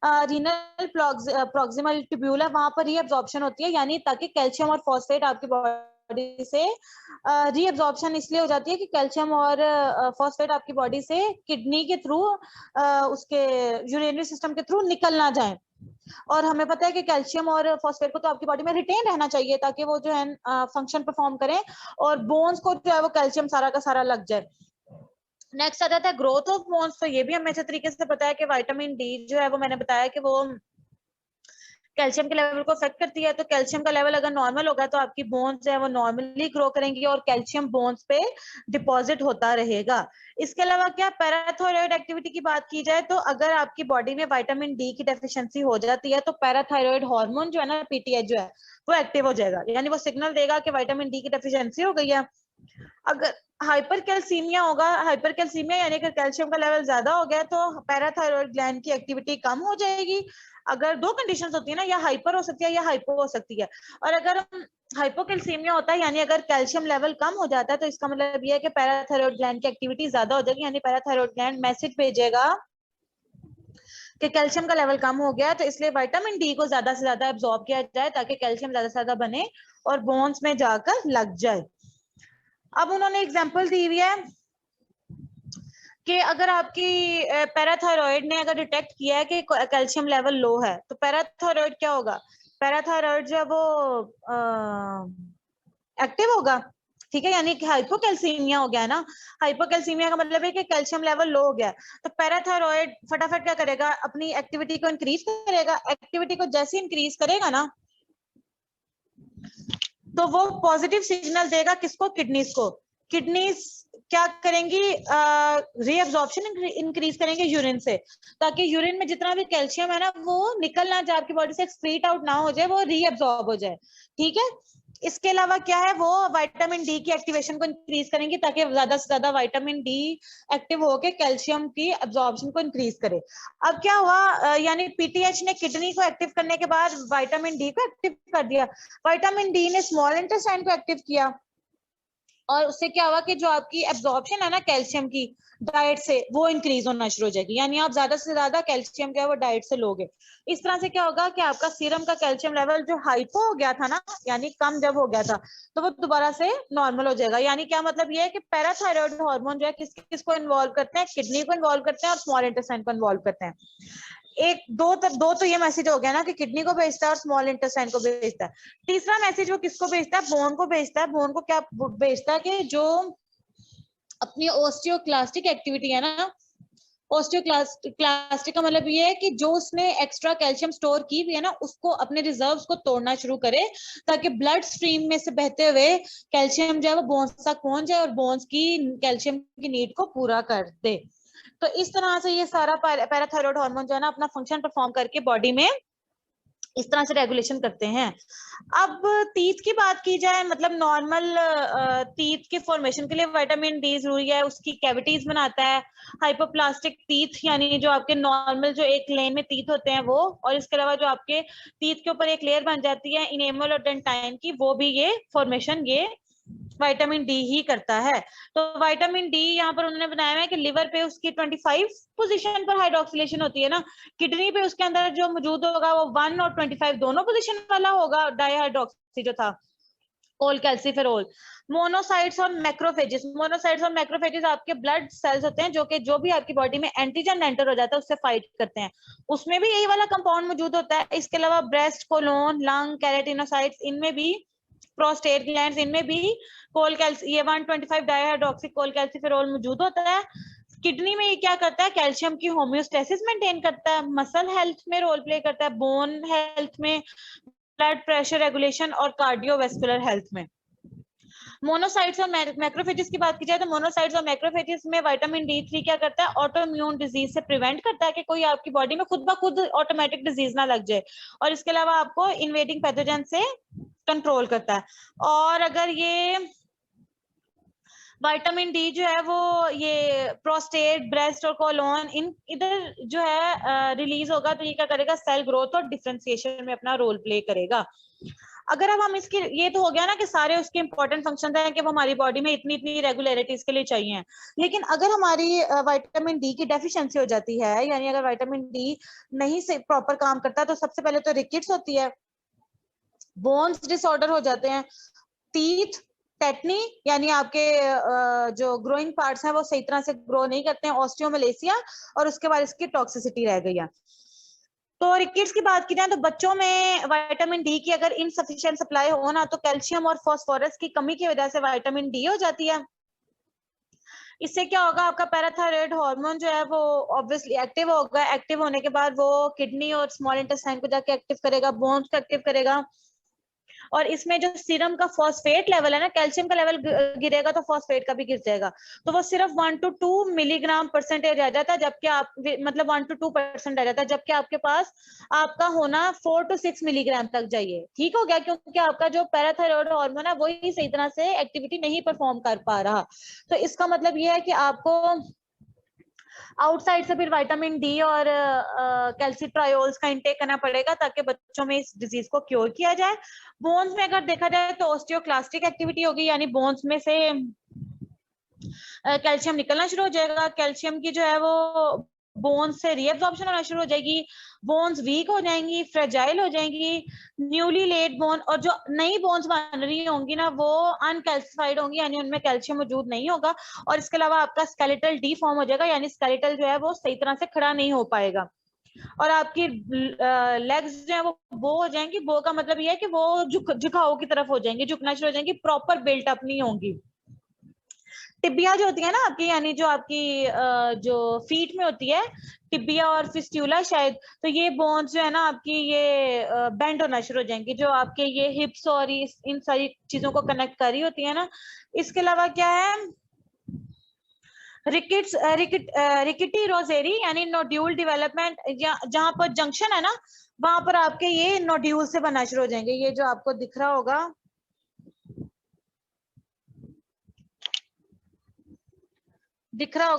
रीनल प्रॉक्सिमल ट्यूब्यूल है, वहां पर रीअब्जॉर्प्शन होती है, यानी ताकि कैल्शियम और फॉस्फेट आपकी बॉडी से रीअब्जॉर्प्शन इसलिए हो जाती है कि कैल्शियम और फॉस्फेट आपकी बॉडी से किडनी के थ्रू उसके यूरिनरी सिस्टम के थ्रू निकल ना जाए। और हमें पता है कि कैल्शियम और फॉस्फेट को तो आपकी बॉडी में रिटेन रहना चाहिए ताकि वो जो है फंक्शन परफॉर्म करें और बोन्स को जो है वो कैल्शियम सारा का सारा लग जाए। नेक्स्ट आ जाता है ग्रोथ ऑफ बोन्स। तो ये भी हमें अच्छे तरीके से पता है कि विटामिन डी जो है वो मैंने बताया कि वो कैल्शियम के लेवल को अफेक्ट करती है। तो कैल्शियम का लेवल अगर नॉर्मल होगा तो आपकी बोन्स है वो नॉर्मली ग्रो करेंगी और कैल्शियम बोन्स पे डिपॉजिट होता रहेगा। इसके अलावा क्या पैराथायरॉयड एक्टिविटी की बात की जाए तो अगर आपकी बॉडी में विटामिन डी की डेफिशिएंसी हो जाती है तो पैराथायरॉयड हार्मोन जो है ना, पीटीएच जो है वो एक्टिव हो जाएगा, यानी वो सिग्नल देगा कि विटामिन डी की डेफिशिएंसी हो गई है। अगर हाइपरकैल्सीमिया होगा, हाइपरकैल्सीमिया यानी कि कैल्शियम का लेवल ज्यादा हो गया तो पैराथायरॉयड ग्लैंड की एक्टिविटी कम हो जाएगी। अगर दो कंडीशंस होती है ना, या हाइपर हो सकती है या हाइपो हो सकती है। और अगर हाइपोकैल्सीमिया होता है यानी अगर कैल्शियम लेवल कम हो जाता है तो इसका मतलब ये है कि पैराथायरॉयड ग्लैंड की एक्टिविटी ज्यादा हो जाएगी, यानी पैराथायरॉयड ग्लैंड मैसेज भेजेगा कि कैल्शियम का लेवल कम हो गया, तो इसलिए विटामिन डी को ज्यादा से ज्यादा एब्जॉर्ब किया जाए ताकि कैल्शियम ज्यादा से ज्यादा बने और बोन्स में जाकर लग जाए। अब उन्होंने एग्जांपल दी हुई है कि अगर आपकी पैराथायरॉयड ने अगर डिटेक्ट किया है कि कैल्शियम लेवल लो है तो पैराथायरॉयड क्या होगा, पैराथायरॉयड जो है वो एक्टिव होगा, ठीक है, यानी कि हाइपोकैल्सीमिया हो गया ना। हाइपोकैल्सीमिया का मतलब है कि कैल्शियम लेवल लो हो गया, तो पैराथायरॉयड फटाफट क्या करेगा, अपनी एक्टिविटी को इंक्रीज करेगा। एक्टिविटी को जैसे इंक्रीज करेगा ना तो वो पॉजिटिव सिग्नल देगा किसको, किडनीज को। किडनीज क्या करेंगी, रीअब्जॉर्प्शन इंक्रीज करेंगे यूरिन से, ताकि यूरिन में जितना भी कैल्शियम है ना वो निकल ना जाए, आपकी बॉडी से एक्सक्रीट आउट ना हो जाए, वो रीअब्जॉर्ब हो जाए, ठीक है। इसके अलावा क्या है, वो विटामिन डी की एक्टिवेशन को इंक्रीज करेंगी ताकि ज्यादा से ज्यादा विटामिन डी एक्टिव होकर कैल्शियम की एब्जॉर्प्शन को इंक्रीज करे। अब क्या हुआ, यानी पीटीएच ने किडनी को एक्टिव करने के बाद विटामिन डी को एक्टिव कर दिया, विटामिन डी ने स्मॉल इंटेस्टाइन को एक्टिव किया और उससे क्या हुआ कि जो आपकी एब्जॉर्प्शन है ना कैल्शियम की डाइट से वो इंक्रीज होना शुरू हो जाएगी, यानी आप ज्यादा से ज्यादा कैल्शियम क्या है वो डाइट से लोगे। इस तरह से क्या होगा कि आपका सीरम का कैल्शियम लेवल जो हाइपो हो गया था ना, यानी कम जब हो गया था, तो वो दोबारा से नॉर्मल हो जाएगा। यानी क्या मतलब ये है कि पैराथायरॉयड हार्मोन जो है किस किस को इन्वॉल्व करते हैं, किडनी को इन्वॉल्व करते हैं और स्मॉल इंटेस्टाइन को इन्वॉल्व करते हैं। दो तो ये मैसेज हो गया ना कि किडनी को भेजता है और स्मॉल इंटेस्टाइन को भेजता है। तीसरा मैसेज वो किसको भेजता है, बोन को भेजता है। बोन को क्या भेजता है कि जो अपनी ओस्टियोक्लास्टिक एक्टिविटी है ना, ओस्टियोक्लास्टिक का मतलब ये है कि जो उसने एक्स्ट्रा कैल्शियम स्टोर की हुई है ना उसको अपने रिजर्व्स को तोड़ना शुरू करे ताकि ब्लड स्ट्रीम में से बहते हुए कैल्शियम जो है वो बोन्स तक पहुंच जाए और बोन्स की कैल्शियम की नीड को पूरा कर दे। तो इस तरह से ये सारा पैराथायरॉयड हार्मोन जो है ना अपना फंक्शन परफॉर्म करके बॉडी में इस तरह से रेगुलेशन करते हैं। अब टीथ की बात की जाए, मतलब नॉर्मल टीथ के फॉर्मेशन के लिए विटामिन डी जरूरी है, उसकी कैविटीज बनाता है। हाइपोप्लास्टिक टीथ यानी जो आपके नॉर्मल जो एक लेन में टीथ होते हैं वो, और इसके अलावा जो आपके टीथ के ऊपर एक लेयर बन जाती है इनेमल और डेंटाइन की, वो भी ये फॉर्मेशन ये विटामिन डी ही करता है। तो विटामिन डी यहाँ पर उन्होंने बनाया है कि लिवर पे उसकी 25 पोजीशन पर हाइड्रोक्सिलेशन होती है ना, किडनी पे उसके अंदर जो मौजूद होगा वो 1 और 25 दोनों पोजीशन वाला होगा डाइहाइड्रोक्सी जो था, कोलकैल्सिफेरोल। मोनोसाइट्स और मैक्रोफेजेस, मोनोसाइट्स और मैक्रोफेजेस आपके ब्लड सेल्स होते हैं जो भी आपकी बॉडी में एंटीजन एंटर हो जाता है उससे फाइट करते हैं, उसमें भी यही वाला कंपाउंड मौजूद होता है। इसके अलावा ब्रेस्ट, कोलोन, लंग, केराटिनोसाइट्स, इनमें भी प्रोस्टेट ग्लैंड्स, इनमें भी ये 125 डाइहाइड्रोक्सी कोलकैल्सिफेरोल मौजूद होता है। किडनी में ये क्या करता है, कैल्शियम की होम्योस्टेसिस मेंटेन करता है, मसल हेल्थ में रोल प्ले करता है, बोन हेल्थ में, ब्लड प्रेशर रेगुलेशन और कार्डियोवेस्कुलर हेल्थ में। मोनोसाइट्स और मैक्रोफेजेस की बात की जाए तो मोनोसाइट्स और मैक्रोफेजेस में विटामिन D3 क्या करता है, ऑटो इम्यून डिजीज से प्रिवेंट करता है कि कोई आपकी बॉडी में खुद ब खुद ऑटोमेटिक डिजीज ना लग जाए, और इसके अलावा आपको इन्वेडिंग पैथोजन से कंट्रोल करता है। और अगर ये विटामिन डी जो है वो ये प्रोस्टेट, ब्रेस्ट और कोलोन इन इधर जो है रिलीज होगा, तो ये क्या करेगा, सेल ग्रोथ और डिफरेंशिएशन में अपना रोल प्ले करेगा। अगर अब हम इसकी, ये तो हो गया ना कि सारे उसके इंपॉर्टेंट फंक्शन हैं कि वो हमारी बॉडी में इतनी इतनी रेगुलरिटीज के लिए चाहिए, लेकिन अगर हमारी विटामिन डी की डेफिशिएंसी हो जाती है, यानी अगर विटामिन डी नहीं से प्रॉपर काम करता, तो सबसे पहले तो रिकेट्स होती है, बोन्स डिसऑर्डर हो जाते हैं, टीथ, टेटनी यानी आपके जो ग्रोइंग पार्ट्स हैं वो सही तरह से ग्रो नहीं करते हैं, ऑस्टियोमलेसिया, और उसके बाद इसकी टॉक्सिसिटी रह गई है। तो रिकेट्स की बात की जाए तो बच्चों में विटामिन डी की अगर इनसफिशिएंट सप्लाई हो ना, तो कैल्शियम और फास्फोरस की कमी की वजह से विटामिन डी हो जाती है। इससे क्या होगा, आपका पैराथायराइड हार्मोन जो है वो ऑब्वियसली एक्टिव होगा, एक्टिव होने के बाद वो किडनी और स्मॉल इंटेस्टाइन को जाके एक्टिव करेगा, बोन्स को एक्टिव करेगा, और इसमें जो सीरम का फॉस्फेट लेवल है ना, कैल्शियम का लेवल गिरेगा तो फॉस्फेट का भी गिर जाएगा, तो वो सिर्फ 1 to 2 मिलीग्राम परसेंटेज रह जाता है, जबकि आप मतलब 1 to 2% रह जाता है, जबकि आपके पास आपका होना 4 to 6 मिलीग्राम तक जाइए। ठीक हो गया, क्योंकि आपका जो पैराथायराइड हार्मोन है वही सही तरह से एक्टिविटी नहीं परफॉर्म कर पा रहा। तो इसका मतलब ये है कि आपको आउटसाइड से फिर विटामिन डी और कैल्सिट्रायोल्स का इंटेक करना पड़ेगा ताकि बच्चों में इस डिजीज को क्योर किया जाए। बोन्स में अगर देखा जाए तो ऑस्टियोक्लास्टिक एक्टिविटी होगी, यानी बोन्स में से कैल्शियम निकलना शुरू हो जाएगा, कैल्शियम की जो है वो बोन्स से रीअब्जॉर्प्शन होना शुरू हो जाएगी, बोन्स वीक हो जाएंगी, फ्रेजाइल हो जाएंगी, न्यूली लेड बोन, और जो नई बोन्स बन रही होंगी ना वो अनकैल्सिफाइड होंगी, यानी उनमें कैल्शियम मौजूद नहीं होगा, और इसके अलावा आपका स्केलेटल डीफॉर्म हो जाएगा, यानी स्केलेटल जो है वो सही तरह से खड़ा नहीं हो पाएगा, और आपकी लेग्स जो है वो बो हो जाएंगी। बो का मतलब ये है कि वो झुकाव की तरफ हो जाएंगी, झुकना शुरू हो जाएंगी, प्रॉपर बिल्टअप नहीं होंगी। टिबिया जो होती है ना आपकी, यानी जो आपकी जो फीट में होती है टिबिया और फिस्ट्यूला शायद, तो ये बोन्स जो है ना आपकी ये बेंड होना शुरू हो जाएंगी, जो आपके ये हिप्स और इन सारी चीजों को कनेक्ट कर रही होती है ना। इसके अलावा क्या है, रिकिटी रोजेरी यानी नोड्यूल डेवलपमेंट, जहां पर जंक्शन है ना वहां पर आपके ये नोड्यूल से बनना शुरू हो जाएंगे, ये जो आपको दिख रहा होगा,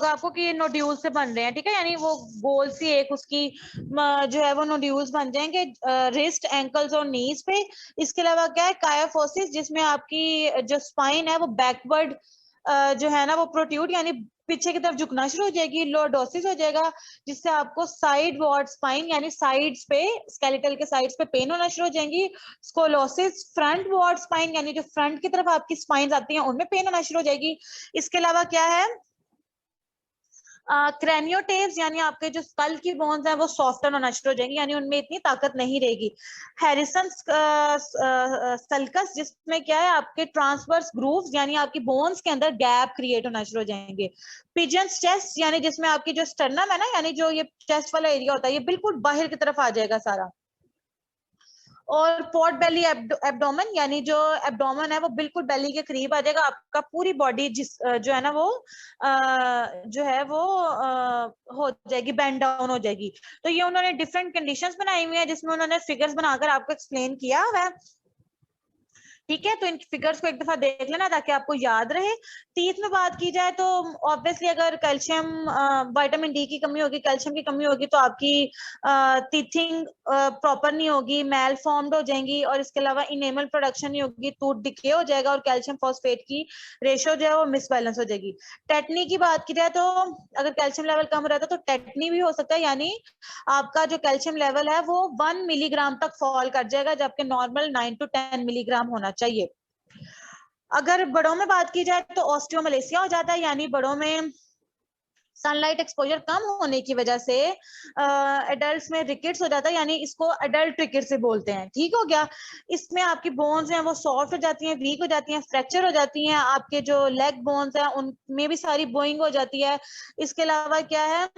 आपको कि ये नोड्यूल से बन रहे हैं, ठीक है, यानी वो गोल सी एक उसकी जो है वो नोड्यूल्स बन जाएंगे रिस्ट, एंकल्स और नीज पे। इसके अलावा क्या है, कायाफोसिस, जिसमें आपकी जो स्पाइन है वो बैकवर्ड जो है ना वो प्रोट्यूड यानी पीछे की तरफ झुकना शुरू हो जाएगी, लोडोसिस हो जाएगा, जिससे आपको साइड वॉर्ड स्पाइन यानी साइड्स पे, स्केलेटल के साइड्स पे पेन होना शुरू हो जाएंगी, स्कोलोसिस फ्रंट वॉर्ड स्पाइन यानी जो फ्रंट की तरफ आपकी स्पाइन आती हैं उनमें पेन होना शुरू हो जाएगी। इसके अलावा क्या है, क्रेनियोटेव्स यानी आपके जो स्कल की बोन्स हैं वो सॉफ्टन होना शुरू हो जाएंगी, यानी उनमें इतनी ताकत नहीं रहेगी। हैरिसन सल्कस, जिसमें क्या है आपके ट्रांसवर्स ग्रूव्स यानी आपकी बोन्स के अंदर गैप क्रिएट होना शुरू हो जाएंगे। पिजन्स चेस्ट यानी जिसमें आपकी जो स्टर्नम है ना, यानी जो ये चेस्ट वाला एरिया होता है ये बिल्कुल बाहर की तरफ आ जाएगा सारा। और पॉट बेली एब्डोमेन यानी जो एब्डोमेन है वो बिल्कुल बेली के करीब आ जाएगा, आपका पूरी बॉडी जिस जो है ना वो जो है वो हो जाएगी, बेंड डाउन हो जाएगी। तो ये उन्होंने डिफरेंट कंडीशंस बनाई हुई है जिसमें उन्होंने फिगर्स बनाकर आपको एक्सप्लेन किया हुआ है, ठीक है, तो इन फिगर्स को एक दफा देख लेना ताकि आपको याद रहे। टीथ में बात की जाए तो ऑब्वियसली अगर कैल्शियम विटामिन डी की कमी होगी, कैल्शियम की कमी होगी तो आपकी टीथिंग प्रॉपर नहीं होगी, मेल फॉर्म्ड हो जाएंगी, और इसके अलावा इनेमल प्रोडक्शन नहीं होगी, टूथ डिके हो जाएगा, और कैल्शियम फॉस्फेट की रेशियो जो है वो मिसबैलेंस हो जाएगी। टेटनी की बात की जाए तो अगर कैल्शियम लेवल कम रहता है तो टेटनी भी हो सकता है, यानी आपका जो कैल्शियम लेवल है वो 1 मिलीग्राम तक फॉल कर जाएगा, जबकि नॉर्मल 9 to 10 मिलीग्राम होना चाहिए। अगर बड़ों में बात की जाए तो ऑस्टियोमलेसिया हो जाता है, यानी बड़ों में सनलाइट एक्सपोजर कम होने की वजह से एडल्ट्स में रिकेट्स हो जाता है, यानी इसको एडल्ट रिकेट से बोलते हैं। ठीक हो गया, इसमें आपकी बोन्स हैं वो सॉफ्ट हो जाती हैं, वीक हो जाती हैं, फ्रैक्चर हो जाती हैं, आपके जो लेग बोन्स हैं उनमें भी सारी बोइंग हो जाती है। इसके अलावा क्या है,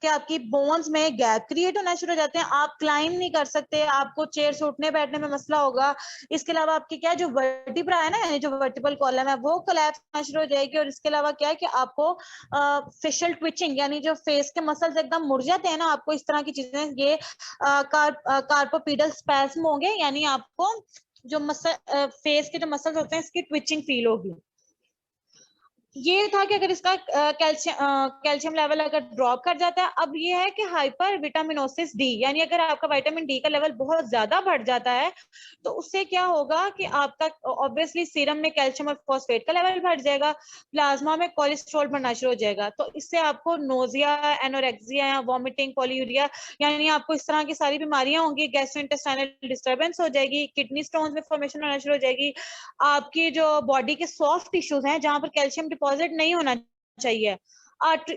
कि आपकी बोन्स में गैप क्रिएट होना शुरू हो जाते हैं, आप क्लाइम नहीं कर सकते, आपको चेयर से उठने बैठने में मसला होगा। इसके अलावा आपकी क्या जो वर्टिब्रा है ना, यानी जो वर्टिबल कॉलम है वो कोलैप्स होना शुरू हो जाएगी। और इसके अलावा क्या है कि आपको फेशियल ट्विचिंग, यानी जो फेस के मसल्स एकदम मुड़ जाते हैं ना, आपको इस तरह की चीजें, ये कार्पोपीडल स्पैस्म होंगे, यानी आपको जो मसल फेस के जो मसल्स होते हैं इसकी ट्विचिंग फील होगी। ये था कि अगर इसका कैल्शियम लेवल अगर ड्रॉप कर जाता है। अब ये है कि हाइपर विटामिनोसिस डी, यानी अगर आपका विटामिन डी का लेवल बहुत ज्यादा बढ़ जाता है तो उससे क्या होगा कि आपका ऑब्वियसली सीरम में कैल्शियम और फॉस्फेट का लेवल बढ़ जाएगा, प्लाज्मा में कोलेस्ट्रॉल बढ़ना शुरू हो जाएगा। तो इससे आपको नोजिया, एनोरेक्सिया या वॉमिटिंग, पॉलीयूरिया, यानी आपको इस तरह की सारी बीमारियां होंगी, गैस्ट्रोइंटेस्टाइनल डिस्टर्बेंस हो जाएगी, किडनी स्टोन्स में फॉर्मेशन होना शुरू हो जाएगी, आपकी जो बॉडी के सॉफ्ट टिश्यूज हैं जहां पर कैल्शियम डिपॉजिट नहीं होना चाहिए,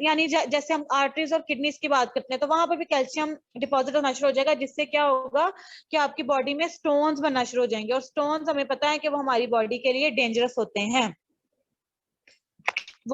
यानी जैसे हम आर्टरीज और किडनीज की बात करते हैं तो वहां पर भी कैल्शियम डिपॉजिट होना शुरू हो जाएगा, जिससे क्या होगा कि आपकी बॉडी में स्टोन्स बनना शुरू हो जाएंगे। और स्टोन्स हमें पता है कि वो हमारी बॉडी के लिए डेंजरस होते हैं।